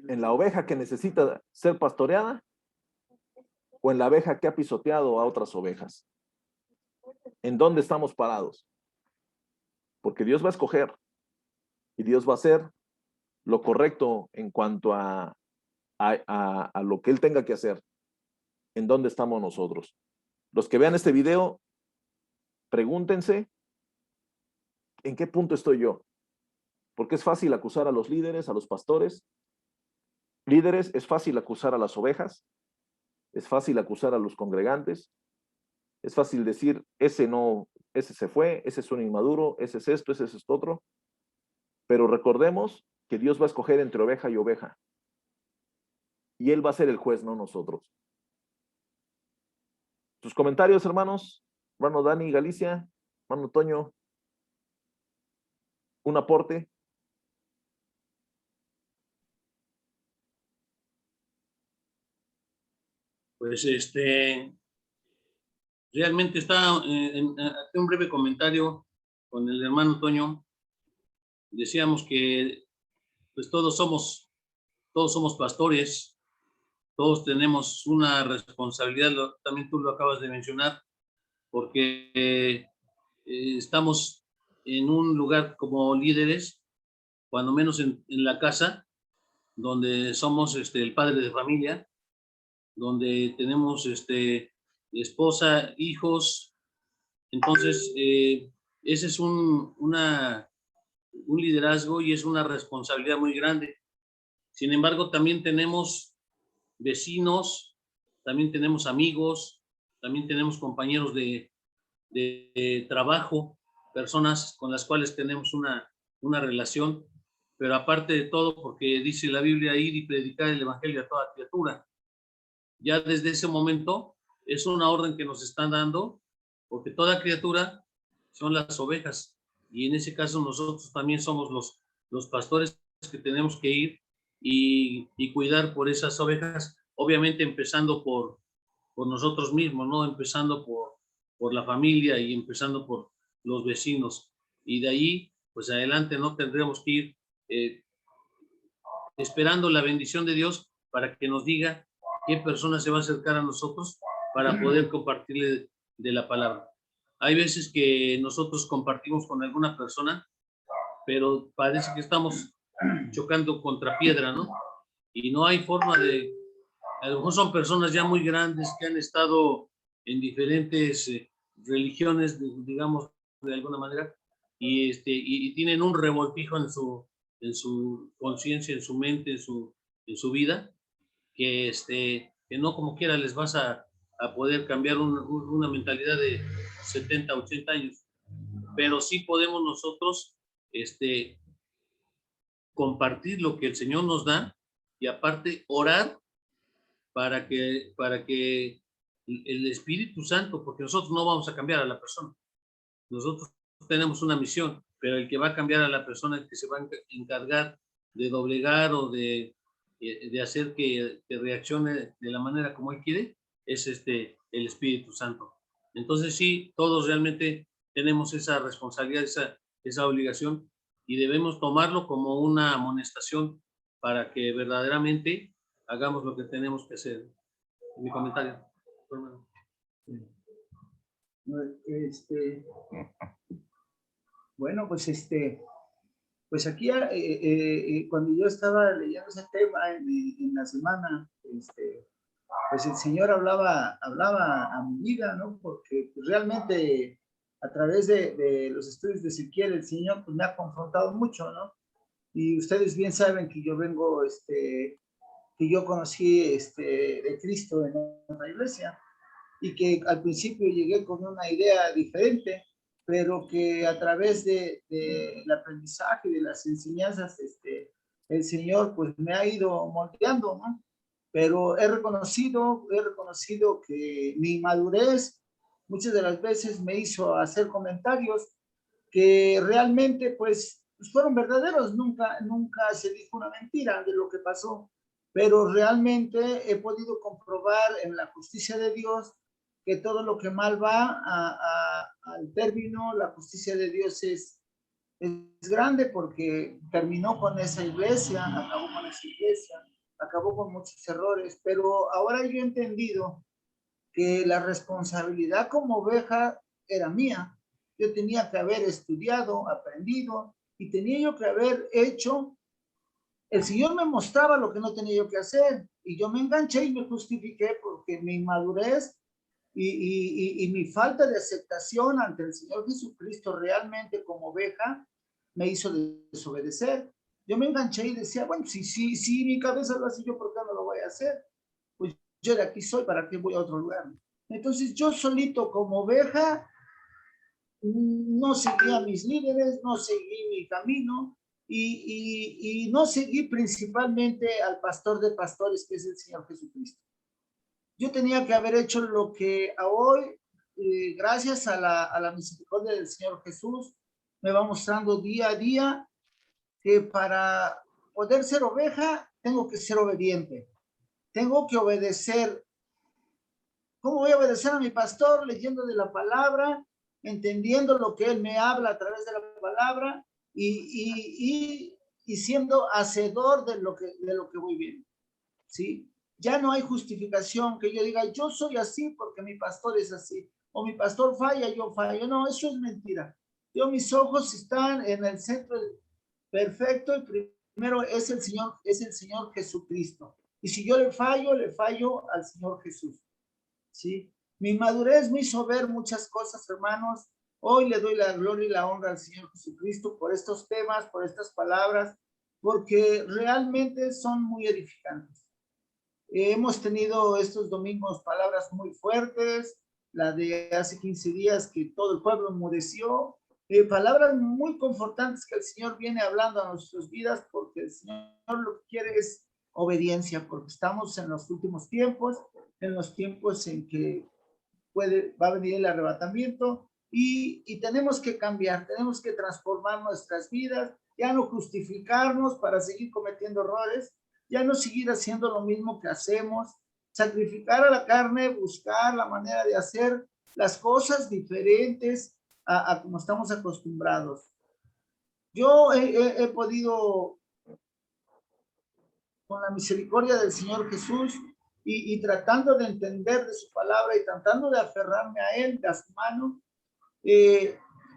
en la oveja que necesita ser pastoreada o en la oveja que ha pisoteado a otras ovejas. ¿En dónde estamos parados? Porque Dios va a escoger y Dios va a hacer lo correcto en cuanto a lo que Él tenga que hacer. ¿En dónde estamos nosotros? Los que vean este video, pregúntense ¿en qué punto estoy yo? Porque es fácil acusar a los líderes, a los pastores. Líderes, es fácil acusar a las ovejas, es fácil acusar a los congregantes, es fácil decir, ese no, ese se fue, ese es un inmaduro, ese es esto, ese es esto otro. Pero recordemos que Dios va a escoger entre oveja y oveja. Y Él va a ser el juez, no nosotros. Sus comentarios, hermanos. Hermano Dani Galicia, hermano Toño, un aporte. Pues realmente está aquí un breve comentario con el hermano Toño. Decíamos que pues todos somos pastores, todos tenemos una responsabilidad, también tú lo acabas de mencionar, porque estamos en un lugar como líderes, cuando menos en la casa, donde somos el padre de familia, donde tenemos esposa, hijos. Entonces, ese es un liderazgo y es una responsabilidad muy grande. Sin embargo, también tenemos vecinos, también tenemos amigos, también tenemos compañeros de trabajo, personas con las cuales tenemos una relación, pero aparte de todo, porque dice la Biblia, ir y predicar el evangelio a toda criatura. Ya desde ese momento es una orden que nos están dando, porque toda criatura son las ovejas, y en ese caso nosotros también somos los pastores que tenemos que ir y cuidar por esas ovejas, obviamente empezando por nosotros mismos, ¿no? Empezando por la familia y empezando por los vecinos. Y de ahí, pues adelante, ¿no? Tendremos que ir esperando la bendición de Dios para que nos diga qué persona se va a acercar a nosotros para poder compartirle de la palabra. Hay veces que nosotros compartimos con alguna persona, pero parece que estamos chocando contra piedra, ¿no? Y no hay forma de... A lo mejor son personas ya muy grandes que han estado en diferentes religiones, digamos, de alguna manera, y tienen un revoltijo en su conciencia, en su mente, en su vida, que no como quiera les vas a poder cambiar una mentalidad de 70, 80 años. Pero sí podemos nosotros compartir lo que el Señor nos da y aparte orar para que el Espíritu Santo, porque nosotros no vamos a cambiar a la persona, nosotros tenemos una misión, pero el que va a cambiar a la persona, el que se va a encargar de doblegar o de hacer que reaccione de la manera como él quiere, es el Espíritu Santo. Entonces sí, todos realmente tenemos esa responsabilidad, esa obligación, y debemos tomarlo como una amonestación para que verdaderamente hagamos lo que tenemos que hacer. Mi comentario. Bueno, pues pues aquí cuando yo estaba leyendo ese tema en la semana, pues el Señor hablaba a mi vida, ¿no? Porque pues, realmente a través de los estudios de Ezequiel, el Señor pues, me ha confrontado mucho, ¿no? Y ustedes bien saben que yo vengo, que yo conocí de Cristo en otra iglesia y que al principio llegué con una idea diferente, pero que a través del aprendizaje, de las enseñanzas, el Señor pues me ha ido moldeando, ¿no? Pero he reconocido que mi inmadurez muchas de las veces me hizo hacer comentarios que realmente pues fueron verdaderos, nunca se dijo una mentira de lo que pasó, pero realmente he podido comprobar en la justicia de Dios que todo lo que mal va al término, la justicia de Dios es grande porque terminó con esa iglesia, acabó con muchos errores, pero ahora yo he entendido que la responsabilidad como oveja era mía. Yo tenía que haber estudiado, aprendido y tenía yo que haber hecho. El Señor me mostraba lo que no tenía yo que hacer y yo me enganché y me justifiqué porque mi inmadurez y mi falta de aceptación ante el Señor Jesucristo realmente como oveja me hizo desobedecer. Yo me enganché y decía, bueno, si mi cabeza lo hace, yo por qué no lo voy a hacer. Pues yo de aquí soy, ¿para qué voy a otro lugar? Entonces yo solito como oveja no seguí a mis líderes, no seguí mi camino y no seguí principalmente al pastor de pastores que es el Señor Jesucristo. Yo tenía que haber hecho lo que a hoy, gracias a la misericordia del Señor Jesús, me va mostrando día a día que para poder ser oveja tengo que ser obediente, tengo que obedecer ¿Cómo voy a obedecer a mi pastor? Leyendo de la palabra, entendiendo lo que él me habla a través de la palabra y siendo hacedor de lo que voy viendo, ¿sí? Ya no hay justificación que yo diga, yo soy así porque mi pastor es así, o mi pastor falla, yo fallo. No, eso es mentira. Mis ojos están en el centro perfecto, y primero es el Señor Jesucristo. Y si yo le fallo al Señor Jesús, ¿sí? Mi madurez me hizo ver muchas cosas, hermanos. Hoy le doy la gloria y la honra al Señor Jesucristo por estos temas, por estas palabras, porque realmente son muy edificantes. Hemos tenido estos domingos palabras muy fuertes, la de hace 15 días que todo el pueblo enmudeció, palabras muy confortantes que el Señor viene hablando a nuestras vidas, porque el Señor lo que quiere es obediencia, porque estamos en los últimos tiempos, en los tiempos en que va a venir el arrebatamiento, y tenemos que cambiar, tenemos que transformar nuestras vidas, ya no justificarnos para seguir cometiendo errores, ya no seguir haciendo lo mismo que hacemos, sacrificar a la carne, buscar la manera de hacer las cosas diferentes a como estamos acostumbrados. Yo he podido, con la misericordia del Señor Jesús, y tratando de entender de su palabra y tratando de aferrarme a él, de a su mano,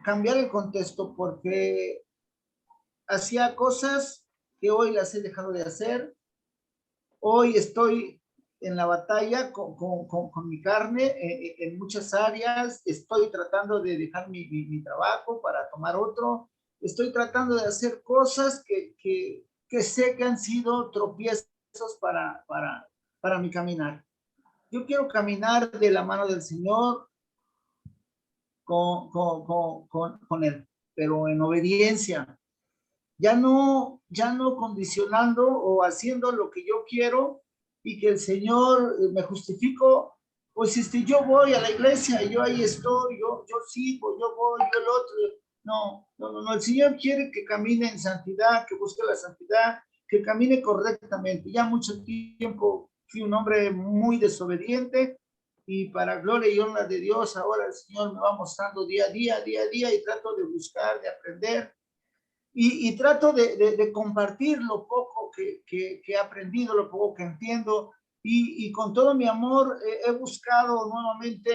cambiar el contexto, porque hacía cosas que hoy las he dejado de hacer. Hoy estoy en la batalla con mi carne en muchas áreas. Estoy tratando de dejar mi trabajo para tomar otro. Estoy tratando de hacer cosas que sé que han sido tropiezos para mi caminar. Yo quiero caminar de la mano del Señor con él, pero en obediencia. Ya no condicionando o haciendo lo que yo quiero y que el Señor me justifico. Pues yo voy a la iglesia, yo ahí estoy, yo sigo, yo voy, yo el otro. No, el Señor quiere que camine en santidad, que busque la santidad, que camine correctamente. Ya mucho tiempo fui un hombre muy desobediente, y para gloria y honra de Dios, ahora el Señor me va mostrando día a día, y trato de buscar, de aprender, y trato de compartir lo poco que he aprendido, lo poco que entiendo, y con todo mi amor he buscado nuevamente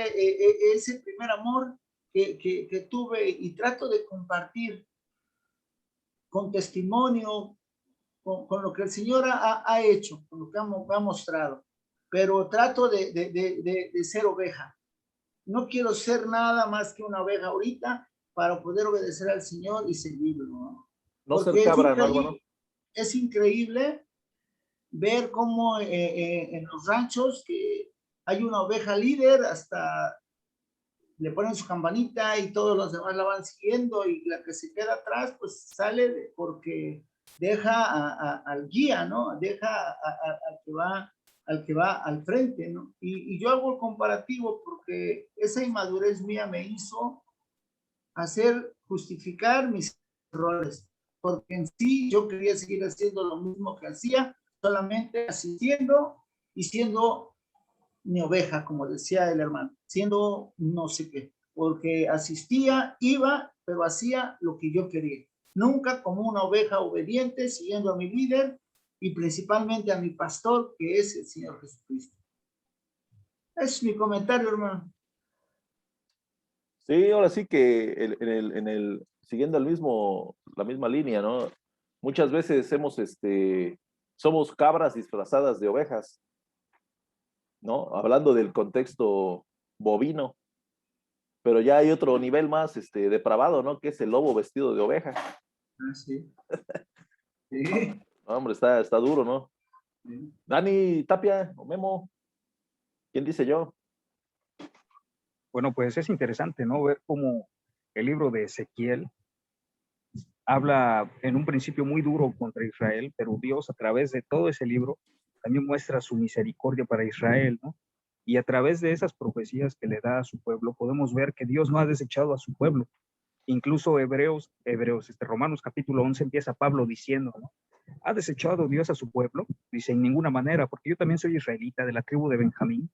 ese primer amor que tuve, y trato de compartir con testimonio, con lo que el Señor ha hecho, con lo que ha mostrado, pero trato de ser oveja. No quiero ser nada más que una oveja ahorita para poder obedecer al Señor y seguirlo, ¿no? No ser cabra, ¿no, hermano? Es increíble ver cómo en los ranchos que hay una oveja líder, hasta le ponen su campanita y todos los demás la van siguiendo, y la que se queda atrás pues sale porque deja al guía, ¿no? Deja al que va al frente, ¿no? Y yo hago el comparativo porque esa inmadurez mía me hizo justificar mis errores, porque en sí yo quería seguir haciendo lo mismo que hacía, solamente asistiendo y siendo mi oveja, como decía el hermano, siendo no sé qué, porque asistía, iba, pero hacía lo que yo quería, nunca como una oveja obediente, siguiendo a mi líder y principalmente a mi pastor, que es el Señor Jesucristo. Es mi comentario, hermano. Sí, ahora sí que siguiendo la misma línea, ¿no? Muchas veces somos cabras disfrazadas de ovejas, ¿no? Hablando del contexto bovino, pero ya hay otro nivel más depravado, ¿no? Que es el lobo vestido de oveja. Ah, sí. Sí. No, hombre, está duro, ¿no? Sí. Dani, Tapia o Memo, ¿quién dice yo? Bueno, pues es interesante, ¿no? Ver cómo el libro de Ezequiel habla en un principio muy duro contra Israel, pero Dios a través de todo ese libro también muestra su misericordia para Israel, ¿no? Y a través de esas profecías que le da a su pueblo, podemos ver que Dios no ha desechado a su pueblo. Incluso Romanos capítulo 11 empieza Pablo diciendo, ¿no? ¿Ha desechado Dios a su pueblo? Dice, en ninguna manera, porque yo también soy israelita de la tribu de Benjamín,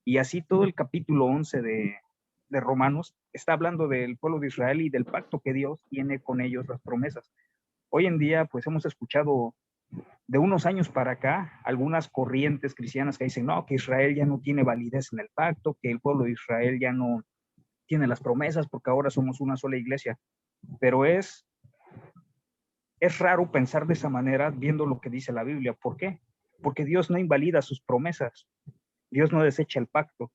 Y así todo el capítulo 11 de Romanos está hablando del pueblo de Israel y del pacto que Dios tiene con ellos, las promesas. Hoy en día, pues hemos escuchado de unos años para acá algunas corrientes cristianas que dicen, no, que Israel ya no tiene validez en el pacto, que el pueblo de Israel ya no tiene las promesas porque ahora somos una sola iglesia. Pero es raro pensar de esa manera viendo lo que dice la Biblia. ¿Por qué? Porque Dios no invalida sus promesas. Dios no desecha el pacto.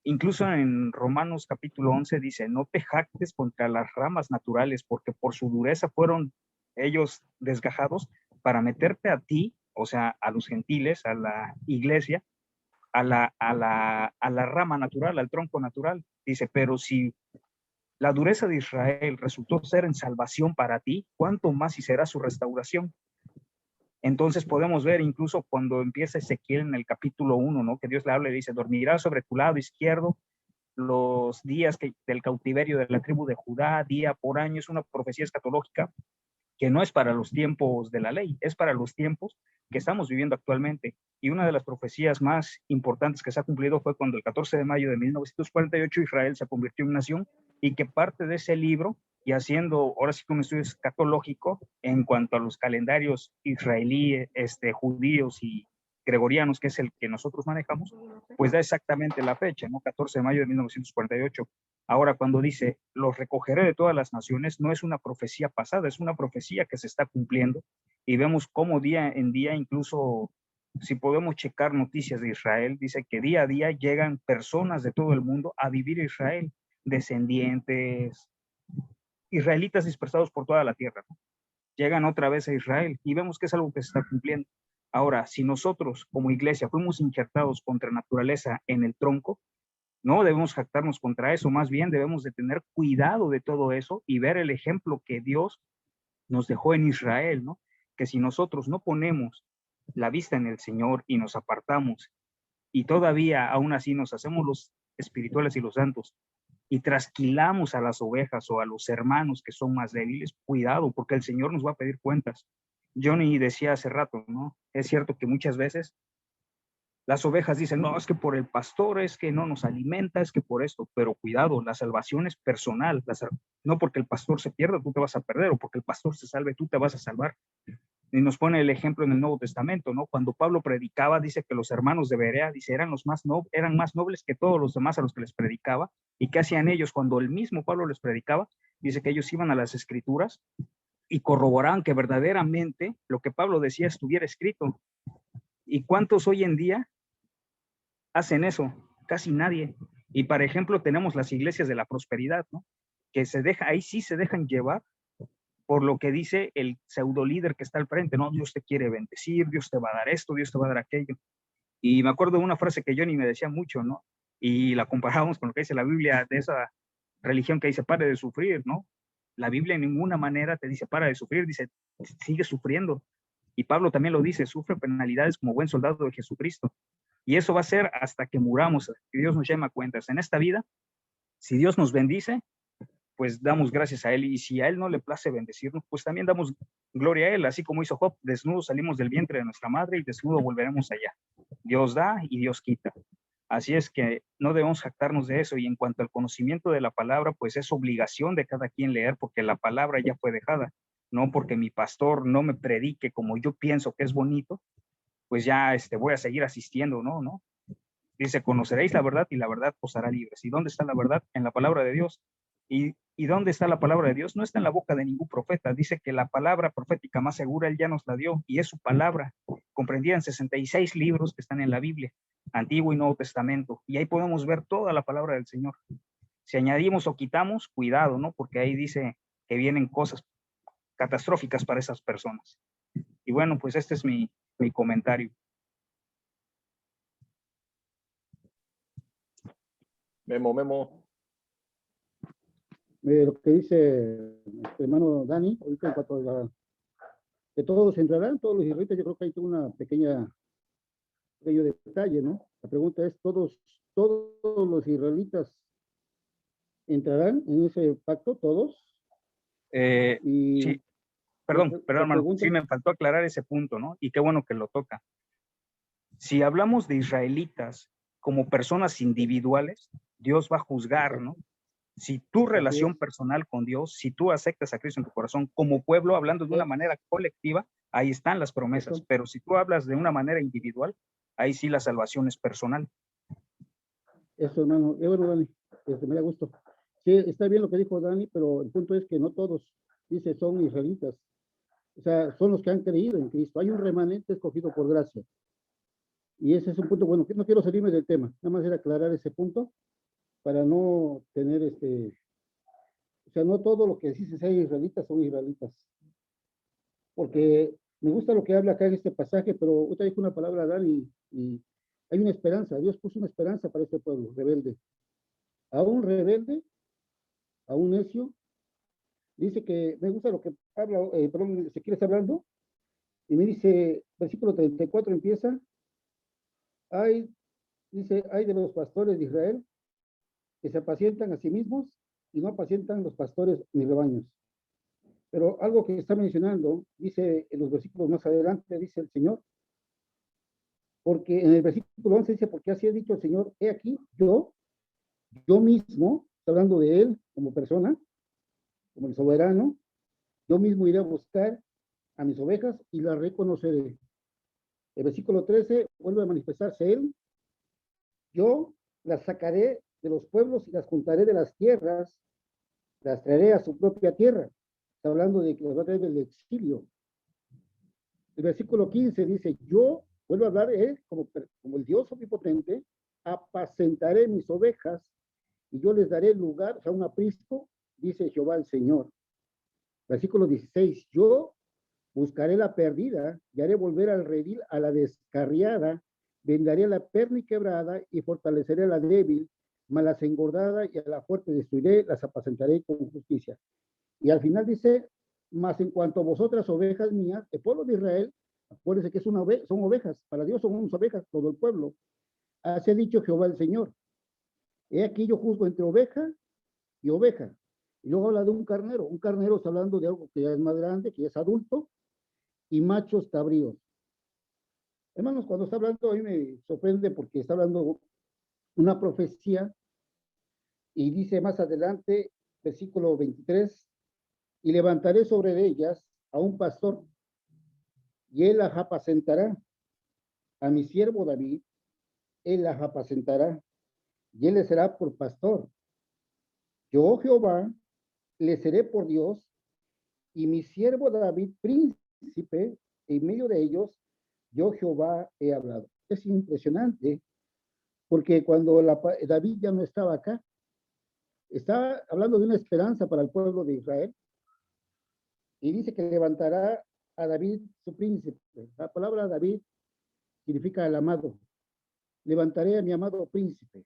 Incluso en Romanos capítulo 11 dice, no te jactes contra las ramas naturales, porque por su dureza fueron ellos desgajados para meterte a ti, o sea, a los gentiles, a la iglesia, a la rama natural, al tronco natural. Dice, pero si la dureza de Israel resultó ser en salvación para ti, ¿cuánto más si será su restauración? Entonces podemos ver incluso cuando empieza Ezequiel en el capítulo 1, ¿no? Que Dios le habla y le dice, dormirás sobre tu lado izquierdo los días del cautiverio de la tribu de Judá, día por año. Es una profecía escatológica que no es para los tiempos de la ley, es para los tiempos que estamos viviendo actualmente. Y una de las profecías más importantes que se ha cumplido fue cuando el 14 de mayo de 1948 Israel se convirtió en nación, y que parte de ese libro, y haciendo ahora sí un estudio escatológico en cuanto a los calendarios israelíes, judíos y gregorianos, que es el que nosotros manejamos, pues da exactamente la fecha, ¿no? 14 de mayo de 1948. Ahora, cuando dice, los recogeré de todas las naciones, no es una profecía pasada, es una profecía que se está cumpliendo, y vemos cómo día en día, incluso si podemos checar noticias de Israel, dice que día a día llegan personas de todo el mundo a vivir a Israel, descendientes, israelitas dispersados por toda la tierra, ¿no? Llegan otra vez a Israel y vemos que es algo que se está cumpliendo. Ahora, si nosotros como iglesia fuimos injertados contra naturaleza en el tronco, no debemos jactarnos contra eso, más bien debemos de tener cuidado de todo eso y ver el ejemplo que Dios nos dejó en Israel, ¿no? Que si nosotros no ponemos la vista en el Señor y nos apartamos y todavía aún así nos hacemos los espirituales y los santos y trasquilamos a las ovejas o a los hermanos que son más débiles, cuidado, porque el Señor nos va a pedir cuentas. Johnny decía hace rato, ¿no? Es cierto que muchas veces las ovejas dicen, no, es que por el pastor, es que no nos alimenta, es que por esto, pero cuidado, la salvación es personal, no porque el pastor se pierda, tú te vas a perder, o porque el pastor se salve, tú te vas a salvar. Y nos pone el ejemplo en el Nuevo Testamento, ¿no? Cuando Pablo predicaba, dice que los hermanos de Berea, dice, eran más nobles que todos los demás a los que les predicaba. ¿Y qué hacían ellos cuando el mismo Pablo les predicaba? Dice que ellos iban a las escrituras y corroboraban que verdaderamente lo que Pablo decía estuviera escrito. ¿Y cuántos hoy en día hacen eso? Casi nadie. Y por ejemplo tenemos las iglesias de la prosperidad, ¿no? Que ahí sí se dejan llevar por lo que dice el pseudo líder que está al frente, ¿no? Dios te quiere bendecir, Dios te va a dar esto, Dios te va a dar aquello. Y me acuerdo de una frase que Johnny me decía mucho, ¿no? Y la comparábamos con lo que dice la Biblia de esa religión que dice, pare de sufrir, ¿no? La Biblia en ninguna manera te dice, para de sufrir, dice, sigue sufriendo. Y Pablo también lo dice, sufre penalidades como buen soldado de Jesucristo. Y eso va a ser hasta que muramos, que Dios nos llame a cuentas. En esta vida, si Dios nos bendice, pues damos gracias a Él. Y si a Él no le place bendecirnos, pues también damos gloria a Él. Así como hizo Job, desnudos salimos del vientre de nuestra madre y desnudo volveremos allá. Dios da y Dios quita. Así es que no debemos jactarnos de eso. Y en cuanto al conocimiento de la palabra, pues es obligación de cada quien leer, porque la palabra ya fue dejada. No porque mi pastor no me predique como yo pienso que es bonito, pues ya voy a seguir asistiendo, ¿no? Dice, conoceréis la verdad y la verdad os hará libres. ¿Y dónde está la verdad? En la palabra de Dios. ¿Y dónde está la palabra de Dios? No está en la boca de ningún profeta. Dice que la palabra profética más segura Él ya nos la dio, y es su palabra, comprendida en 66 libros que están en la Biblia, Antiguo y Nuevo Testamento, y ahí podemos ver toda la palabra del Señor. Si añadimos o quitamos, cuidado, ¿no? Porque ahí dice que vienen cosas catastróficas para esas personas. Y bueno, pues este es mi comentario. Memo. Lo que dice nuestro hermano Dani, ahorita en cuanto a que todos entrarán, todos los israelitas, yo creo que hay una pequeño detalle, ¿no? La pregunta es, ¿todos los israelitas entrarán en ese pacto, todos? Y Sí, perdón, hermano, pregunta, sí me faltó aclarar ese punto, ¿no? Y qué bueno que lo toca. Si hablamos de israelitas como personas individuales, Dios va a juzgar, ¿no? Si tu relación personal con Dios, si tú aceptas a Cristo en tu corazón, como pueblo, hablando de una manera colectiva, ahí están las promesas. Pero si tú hablas de una manera individual, ahí sí la salvación es personal. Eso, hermano. Bueno, Dani, me da gusto. Sí, está bien lo que dijo Dani, pero el punto es que no todos, dice, son israelitas. O sea, son los que han creído en Cristo. Hay un remanente escogido por gracia. Y ese es un punto, bueno, que no quiero salirme del tema, nada más era aclarar ese punto para no tener o sea, no todo lo que dice ser israelitas son israelitas. Porque me gusta lo que habla acá en este pasaje, pero usted dijo una palabra, Dani, y hay una esperanza. Dios puso una esperanza para este pueblo rebelde. A un rebelde, a un necio, dice que, me gusta lo que habla, perdón, Ezequiel está hablando, y me dice, versículo 34 empieza, dice, hay de los pastores de Israel que se apacientan a sí mismos y no apacientan los pastores ni rebaños. Pero algo que está mencionando, dice en los versículos más adelante, dice el Señor, porque en el versículo 11 dice, porque así ha dicho el Señor, he aquí, yo mismo, está hablando de él como persona, como el soberano, yo mismo iré a buscar a mis ovejas y las reconoceré. El versículo 13 vuelve a manifestarse él, yo las sacaré de los pueblos y las juntaré de las tierras, las traeré a su propia tierra. Está hablando de que las va a traer del exilio. El versículo 15 dice, yo, vuelvo a hablar de él como el Dios omnipotente, apacentaré mis ovejas y yo les daré lugar, o sea, un aprisco, dice Jehová el Señor. Versículo 16, yo buscaré la perdida y haré volver al redil a la descarriada, vendaré a la perna y quebrada y fortaleceré a la débil, mas las engordada y a la fuerte destruiré, las apacentaré con justicia. Y al final dice, mas en cuanto a vosotras ovejas mías, el pueblo de Israel, acuérdense que son ovejas, para Dios son unas ovejas, todo el pueblo. Así ha dicho Jehová el Señor. He aquí yo juzgo entre oveja y oveja. Y luego habla de un carnero está hablando de algo que ya es más grande, que ya es adulto, y machos cabríos. Hermanos, cuando está hablando, a mí me sorprende porque está hablando una profecía y dice más adelante, versículo 23, y levantaré sobre ellas a un pastor y él las apacentará. A mi siervo David, él las apacentará y él le será por pastor. Yo, Jehová, le seré por Dios y mi siervo David, príncipe, en medio de ellos, yo, Jehová, he hablado. Es impresionante porque cuando David ya no estaba acá, estaba hablando de una esperanza para el pueblo de Israel y dice que levantará a David su príncipe. La palabra David significa el amado. Levantaré a mi amado príncipe.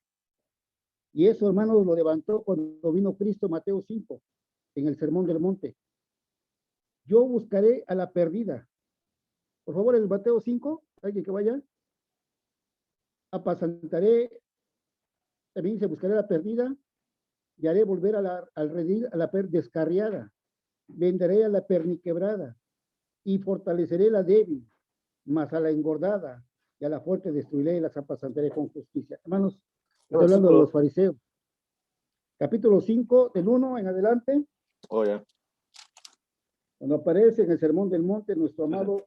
Y eso, hermanos, lo levantó cuando vino Cristo, Mateo 5, en el Sermón del Monte. Yo buscaré a la perdida. Por favor, el Mateo 5, alguien que vaya. Apacentaré, también dice, buscaré a la perdida y haré volver al redil a la descarriada. Venderé a la perniquebrada y fortaleceré la débil, mas a la engordada y a la fuerte destruiré y las apacentaré con justicia. Hermanos, estoy hablando de los fariseos. Capítulo 5, del 1 en adelante. Oh, ya. Cuando aparece en el Sermón del Monte nuestro amado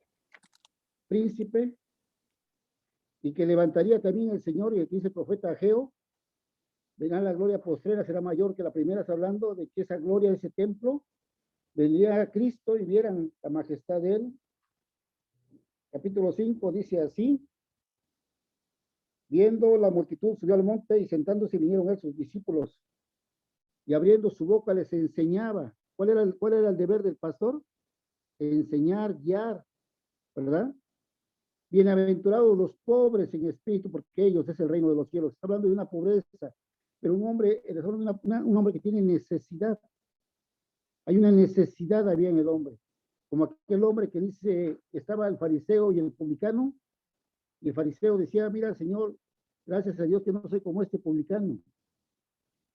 príncipe, y que levantaría también el Señor, y el que dice el profeta Ageo, verá la gloria postrera, será mayor que la primera, está hablando de que esa gloria de ese templo, vendría a Cristo y vieran la majestad de él. Capítulo 5 dice así, viendo la multitud subió al monte y sentándose vinieron a sus discípulos y abriendo su boca les enseñaba. ¿Cuál era el deber del pastor? Enseñar, guiar, ¿verdad? Bienaventurados los pobres en espíritu, porque ellos es el reino de los cielos. Está hablando de una pobreza, pero un hombre que tiene necesidad. Hay una necesidad había en el hombre. Como aquel hombre que dice, estaba el fariseo y el publicano, y el fariseo decía, mira, Señor, gracias a Dios que no soy como este publicano.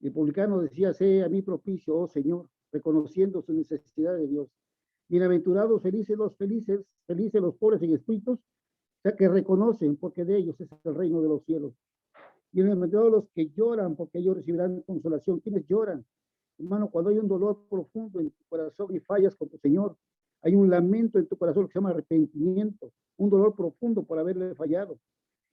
Y el publicano decía, sé a mí propicio, oh Señor, reconociendo su necesidad de Dios. Bienaventurados, felices los pobres en espíritus, o sea, que reconocen, porque de ellos es el reino de los cielos. Bienaventurados los que lloran, porque ellos recibirán consolación. ¿Quiénes lloran? Hermano, cuando hay un dolor profundo en tu corazón y fallas con tu Señor, hay un lamento en tu corazón que se llama arrepentimiento, un dolor profundo por haberle fallado.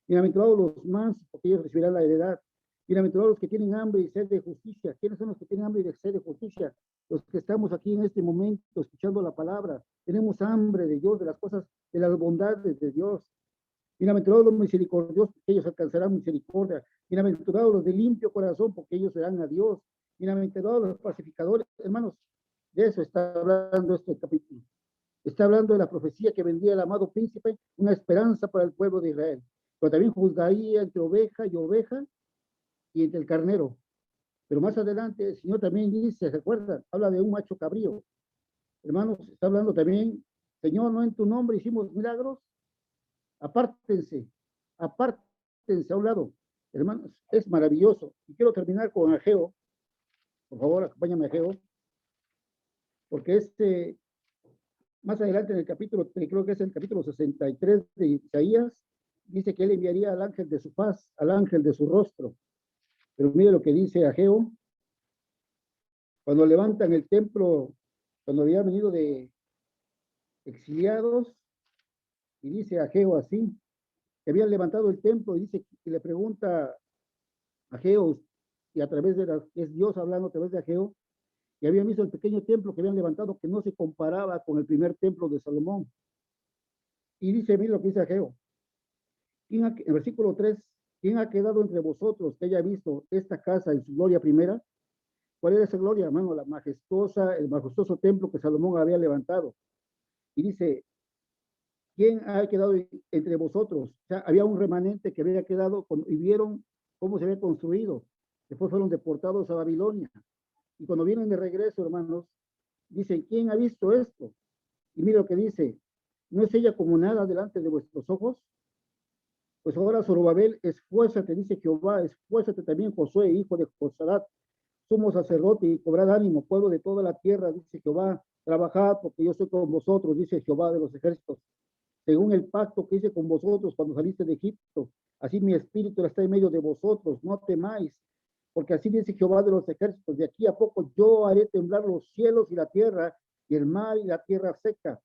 Bienaventurados los mansos, porque ellos recibirán la heredad. Bienaventurados los que tienen hambre y sed de justicia. ¿Quiénes son los que tienen hambre y sed de justicia? Los que estamos aquí en este momento escuchando la palabra. Tenemos hambre de Dios, de las cosas, de las bondades de Dios. Bienaventurados los misericordiosos, porque ellos alcanzarán misericordia. Bienaventurados los de limpio corazón, porque ellos serán a Dios. Bienaventurados los pacificadores. Hermanos, de eso está hablando este capítulo. Está hablando de la profecía que vendría el amado príncipe, una esperanza para el pueblo de Israel. Pero también juzgaría entre oveja y entre el carnero. Pero más adelante el Señor también dice, ¿recuerdan? Habla de un macho cabrío. Hermanos, está hablando también, Señor, no en tu nombre hicimos milagros. Apártense a un lado. Hermanos, es maravilloso. Y quiero terminar con Ageo. Por favor, acompáñame a Ageo. Porque más adelante en el capítulo, creo que es el capítulo 63 de Isaías, dice que él enviaría al ángel de su paz, al ángel de su rostro. Pero mire lo que dice Ageo. Cuando levantan el templo, cuando habían venido de exiliados, y dice Ageo así, que habían levantado el templo, y dice, y le pregunta a Ageo, y a través es Dios hablando a través de Ageo, y habían visto el pequeño templo que habían levantado, que no se comparaba con el primer templo de Salomón. Y dice, mira lo que dice Ageo. En versículo 3, ¿quién ha quedado entre vosotros que haya visto esta casa en su gloria primera? ¿Cuál era esa gloria, hermano? El majestuoso templo que Salomón había levantado. Y dice, ¿quién ha quedado entre vosotros? O sea, había un remanente que había quedado y vieron cómo se había construido. Después fueron deportados a Babilonia. Y cuando vienen de regreso, hermanos, dicen, ¿quién ha visto esto? Y mira lo que dice, ¿no es ella como nada delante de vuestros ojos? Pues ahora, Zorobabel, esfuérzate, dice Jehová, esfuérzate también, Josué, hijo de Josadat, sumo sacerdote, y cobrad ánimo, pueblo de toda la tierra, dice Jehová, trabajad, porque yo soy con vosotros, dice Jehová de los ejércitos, según el pacto que hice con vosotros cuando saliste de Egipto, así mi espíritu está en medio de vosotros, no temáis, porque así dice Jehová de los ejércitos, de aquí a poco yo haré temblar los cielos y la tierra, y el mar y la tierra seca,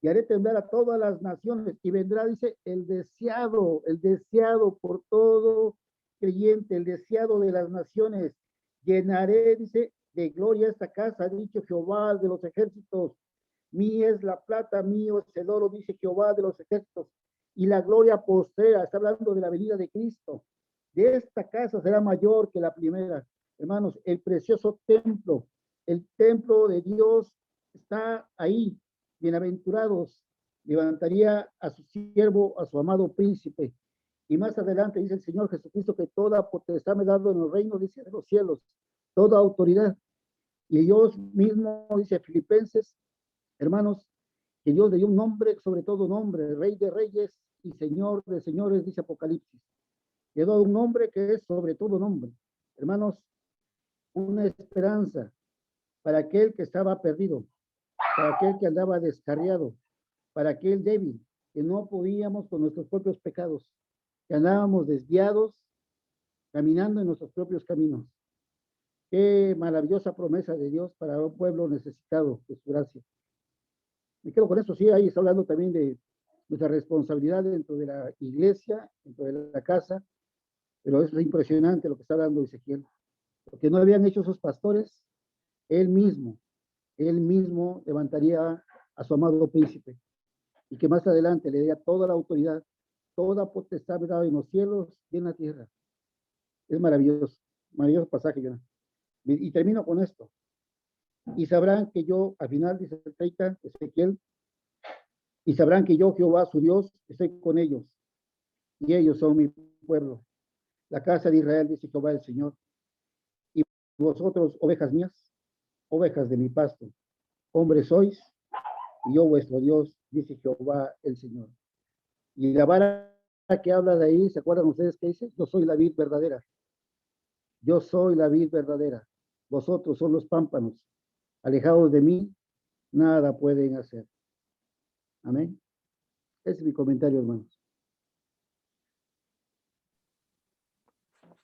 y haré temblar a todas las naciones, y vendrá, dice, el deseado por todo creyente, el deseado de las naciones, llenaré, dice, de gloria esta casa, ha dicho Jehová de los ejércitos, mía es la plata, mío es el oro, dice Jehová de los ejércitos, y la gloria postrera, está hablando de la venida de Cristo, de esta casa será mayor que la primera. Hermanos, el precioso templo, el templo de Dios está ahí. Bienaventurados, levantaría a su siervo, a su amado príncipe. Y más adelante dice el Señor Jesucristo que toda potestad me ha dado en el reino, dice, de los cielos, toda autoridad. Y Dios mismo, dice Filipenses, hermanos, que Dios le dio un nombre, sobre todo nombre, Rey de Reyes y Señor de Señores, dice Apocalipsis. Le ha dado un nombre que es sobre todo nombre. Hermanos, una esperanza para aquel que estaba perdido, para aquel que andaba descarriado, para aquel débil, que no podíamos con nuestros propios pecados, que andábamos desviados, caminando en nuestros propios caminos. Qué maravillosa promesa de Dios para un pueblo necesitado de su gracia. Me quedo con eso, sí, ahí está hablando también de nuestra responsabilidad dentro de la iglesia, dentro de la casa, pero es impresionante lo que está hablando Ezequiel. Lo que no habían hecho esos pastores, él mismo levantaría a su amado príncipe y que más adelante le daría toda la autoridad, toda potestad dada en los cielos y en la tierra. Es maravilloso, maravilloso pasaje, Jonathan. Y termino con esto. Y sabrán que yo, al final dice el 30, Ezequiel, y sabrán que yo, Jehová, su Dios, estoy con ellos, y ellos son mi pueblo. La casa de Israel, dice Jehová el Señor, y vosotros, ovejas mías, ovejas de mi pasto, hombres sois, y yo vuestro Dios, dice Jehová el Señor. Y la vara que habla de ahí, ¿se acuerdan ustedes qué dice? Yo soy la vid verdadera. Yo soy la vid verdadera. Vosotros son los pámpanos. Alejados de mí, nada pueden hacer. Amén. Ese es mi comentario, hermanos.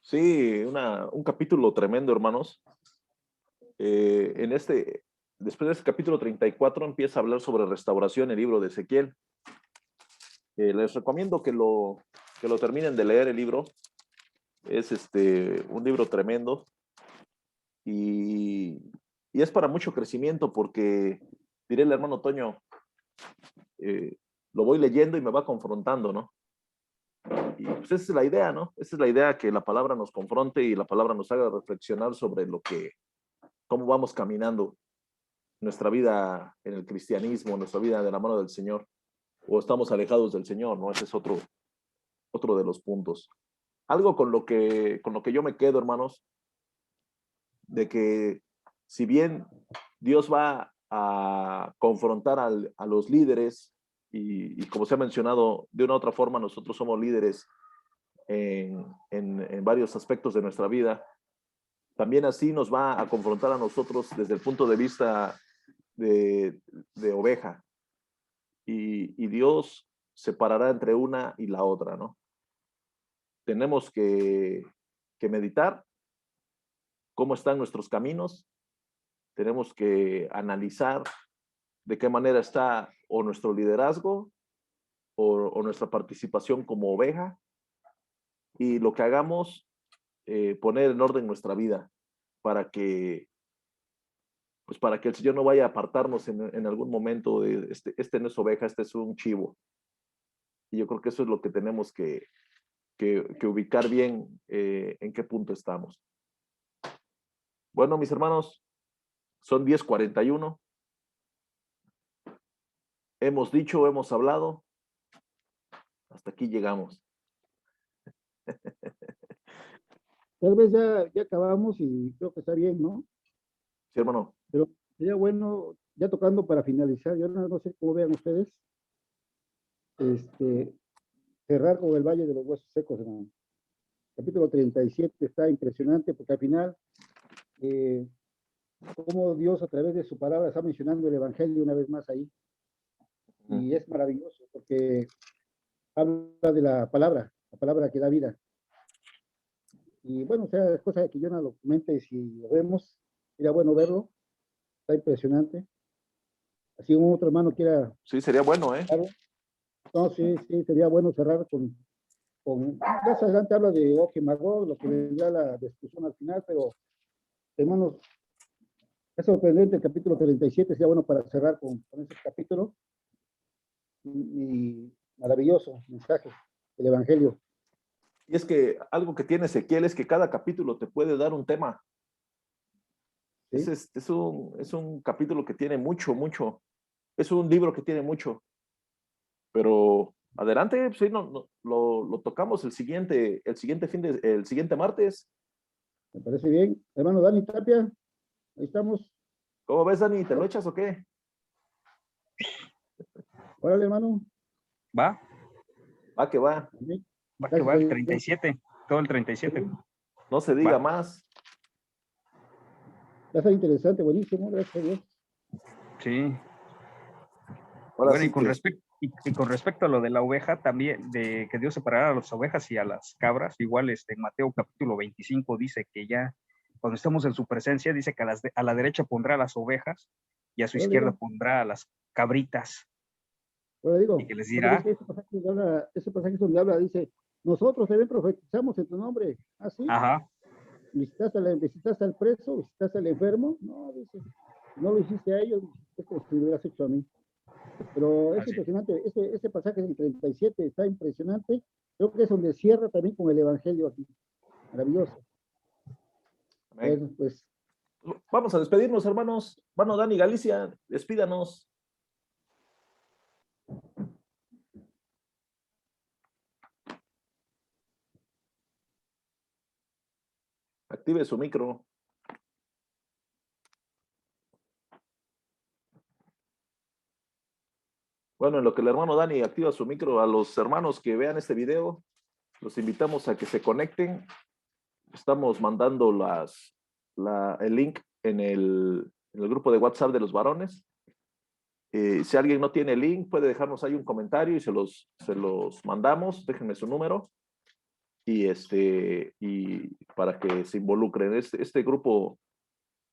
Sí, un capítulo tremendo, hermanos. Después de este capítulo 34 empieza a hablar sobre restauración, el libro de Ezequiel. Les recomiendo que lo terminen de leer el libro. Es un libro tremendo y es para mucho crecimiento porque, diré el hermano Toño, lo voy leyendo y me va confrontando, ¿no? Y pues esa es la idea, ¿no? Esa es la idea, que la palabra nos confronte y la palabra nos haga reflexionar sobre cómo vamos caminando nuestra vida en el cristianismo, nuestra vida de la mano del Señor, o estamos alejados del Señor, ¿no? Ese es otro de los puntos. Algo con lo que yo me quedo, hermanos, de que si bien Dios va a confrontar a los líderes, y como se ha mencionado, de una u otra forma nosotros somos líderes en varios aspectos de nuestra vida, también así nos va a confrontar a nosotros desde el punto de vista de oveja. Y Dios separará entre una y la otra, ¿no? Tenemos que meditar cómo están nuestros caminos, tenemos que analizar de qué manera está o nuestro liderazgo o nuestra participación como oveja, y lo que hagamos, poner en orden nuestra vida para que el Señor no vaya a apartarnos en algún momento de este no es oveja, este es un chivo. Y yo creo que eso es lo que tenemos que ubicar bien, en qué punto estamos. Bueno, mis hermanos, son 10:41. Hemos dicho, hemos hablado. Hasta aquí llegamos. Tal vez ya acabamos y creo que está bien, ¿no? Sí, hermano. Pero sería bueno, ya tocando para finalizar, yo no sé cómo vean ustedes, cerrar con el Valle de los Huesos Secos, hermano. Capítulo 37 está impresionante porque al final, cómo Dios a través de su palabra está mencionando el Evangelio una vez más ahí. Y es maravilloso porque habla de la palabra que da vida. Y bueno, o sea, es cosa que yo no lo comente, y si lo vemos, sería bueno verlo, está impresionante. Así un otro hermano quiera... Sí, sería bueno, ¿eh? No, sí, sería bueno cerrar con más adelante habla de Og y Magog, lo que vendrá la discusión al final, pero hermanos, es sorprendente el capítulo 37, sería bueno para cerrar con ese capítulo, y maravilloso mensaje del Evangelio. Y es que algo que tiene Ezequiel es que cada capítulo te puede dar un tema. ¿Sí? Es un capítulo que tiene mucho, es un libro que tiene mucho, pero adelante, sí, lo tocamos el siguiente martes. Me parece bien. Hermano Dani Tapia, ahí estamos. ¿Cómo ves, Dani? ¿Te lo echas o qué? Órale, hermano. Va. Va que va. Sí. Va que va el 37, todo el 37. No se diga más. Va a ser interesante, buenísimo, gracias a Dios. Sí. Ahora Bueno, sí y con respecto a lo de la oveja, también, de que Dios separara a las ovejas y a las cabras, igual en Mateo capítulo 25 dice que ya, cuando estemos en su presencia, dice que a la derecha pondrá a las ovejas y a su izquierda pondrá a las cabritas. Bueno, digo, y que les dirá, ese pasaje donde habla, dice, nosotros también profetizamos en tu nombre. ¿Ah, sí? Ajá. ¿Visitaste al preso? ¿Visitaste al enfermo? No, dice, no lo hiciste a ellos, es como si lo hubieras hecho a mí. Pero es impresionante, ese pasaje del 37 está impresionante. Creo que es donde cierra también con el Evangelio aquí. Maravilloso. Bueno, pues. Vamos a despedirnos, hermanos. Hermano Dani Galicia, despídanos. Active su micro. Bueno, en lo que el hermano Dani activa su micro, a los hermanos que vean este video, los invitamos a que se conecten. Estamos mandando el link en el grupo de WhatsApp de los varones. Si alguien no tiene el link, puede dejarnos ahí un comentario y se los mandamos. Déjenme su número. y para que se involucren. Este grupo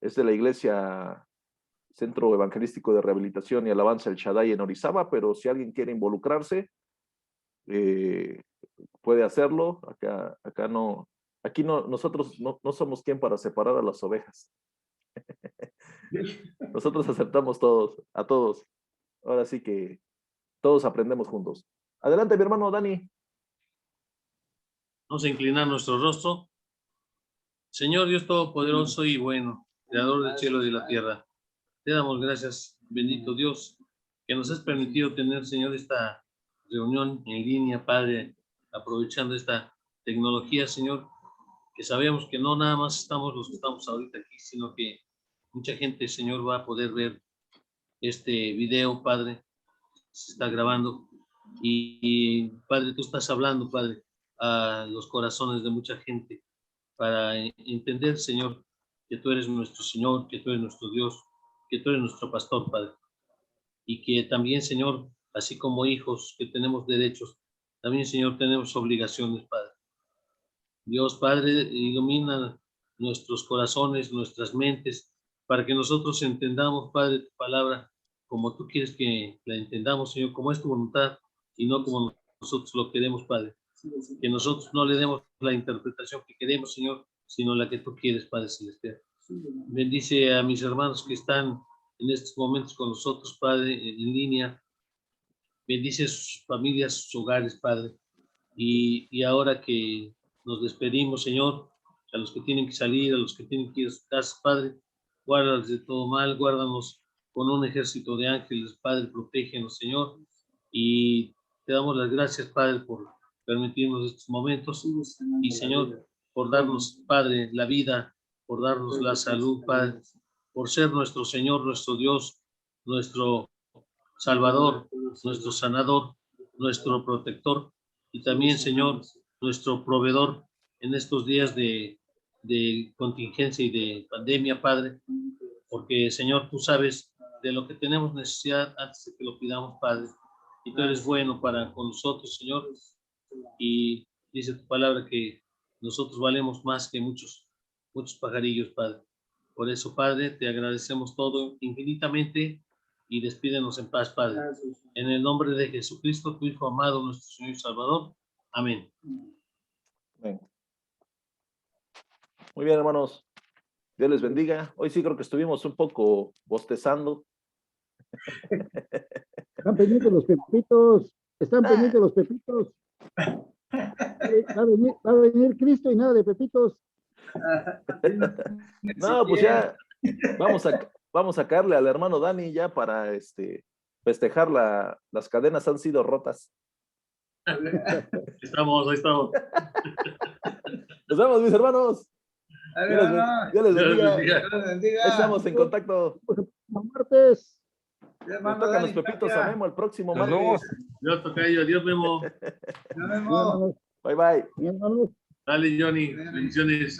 es de la iglesia Centro Evangelístico de Rehabilitación y Alabanza El Shaddai en Orizaba, pero si alguien quiere involucrarse, puede hacerlo. Aquí no, nosotros no somos quien para separar a las ovejas. Nosotros aceptamos a todos. Ahora sí que todos aprendemos juntos. Adelante, mi hermano Dani. Vamos a inclinar nuestro rostro. Señor Dios Todopoderoso y bueno, Creador del cielo y de la tierra, te damos gracias, bendito Dios, que nos has permitido tener, Señor, esta reunión en línea, Padre, aprovechando esta tecnología, Señor, que sabemos que no nada más estamos los que estamos ahorita aquí, sino que mucha gente, Señor, va a poder ver este video, Padre, se está grabando. Y Padre, tú estás hablando, Padre, a los corazones de mucha gente para entender, Señor, que tú eres nuestro Señor, que tú eres nuestro Dios, que tú eres nuestro pastor, Padre. Y que también, Señor, así como hijos que tenemos derechos, también, Señor, tenemos obligaciones, Padre. Dios, Padre, ilumina nuestros corazones, nuestras mentes, para que nosotros entendamos, Padre, tu palabra como tú quieres que la entendamos, Señor, como es tu voluntad y no como nosotros lo queremos, Padre. Que nosotros no le demos la interpretación que queremos, Señor, sino la que tú quieres, Padre Celestial. Bendice a mis hermanos que están en estos momentos con nosotros, Padre, en línea. Bendice sus familias, sus hogares, Padre. Y ahora que nos despedimos, Señor, a los que tienen que salir, a los que tienen que ir a su casa, Padre, guárdanos de todo mal, guárdanos con un ejército de ángeles, Padre, protégenos, Señor. Y te damos las gracias, Padre, por permitirnos estos momentos. Y, Señor, por darnos, Padre, la vida, por darnos la salud, Padre, por ser nuestro Señor, nuestro Dios, nuestro Salvador, nuestro sanador, nuestro protector y también, Señor, nuestro proveedor en estos días de contingencia y de pandemia, Padre, porque, Señor, tú sabes de lo que tenemos necesidad antes de que lo pidamos, Padre, y tú eres bueno para con nosotros, Señor, y dice tu palabra que nosotros valemos más que muchos pajarillos, Padre. Por eso, Padre, te agradecemos todo infinitamente y despídenos en paz, Padre. En el nombre de Jesucristo, tu Hijo amado, nuestro Señor y Salvador. Amén. Amén. Muy bien, hermanos. Dios les bendiga. Hoy sí creo que estuvimos un poco bostezando. Están pendientes los pepitos. Están pendientes los pepitos. Va a venir Cristo y nada de pepitos. No, pues ya vamos a caerle al hermano Dani ya para festejar las cadenas han sido rotas. Ahí estamos. Nos vemos, mis hermanos. Dios les bendiga. bendiga. Estamos en contacto. Martes. Le tocan los pepitos a Memo el próximo martes. Dios tocayo, Dios Memo. Nos vemos. Bye, bye. Mi hermano. Dale, Johnny. Bendiciones.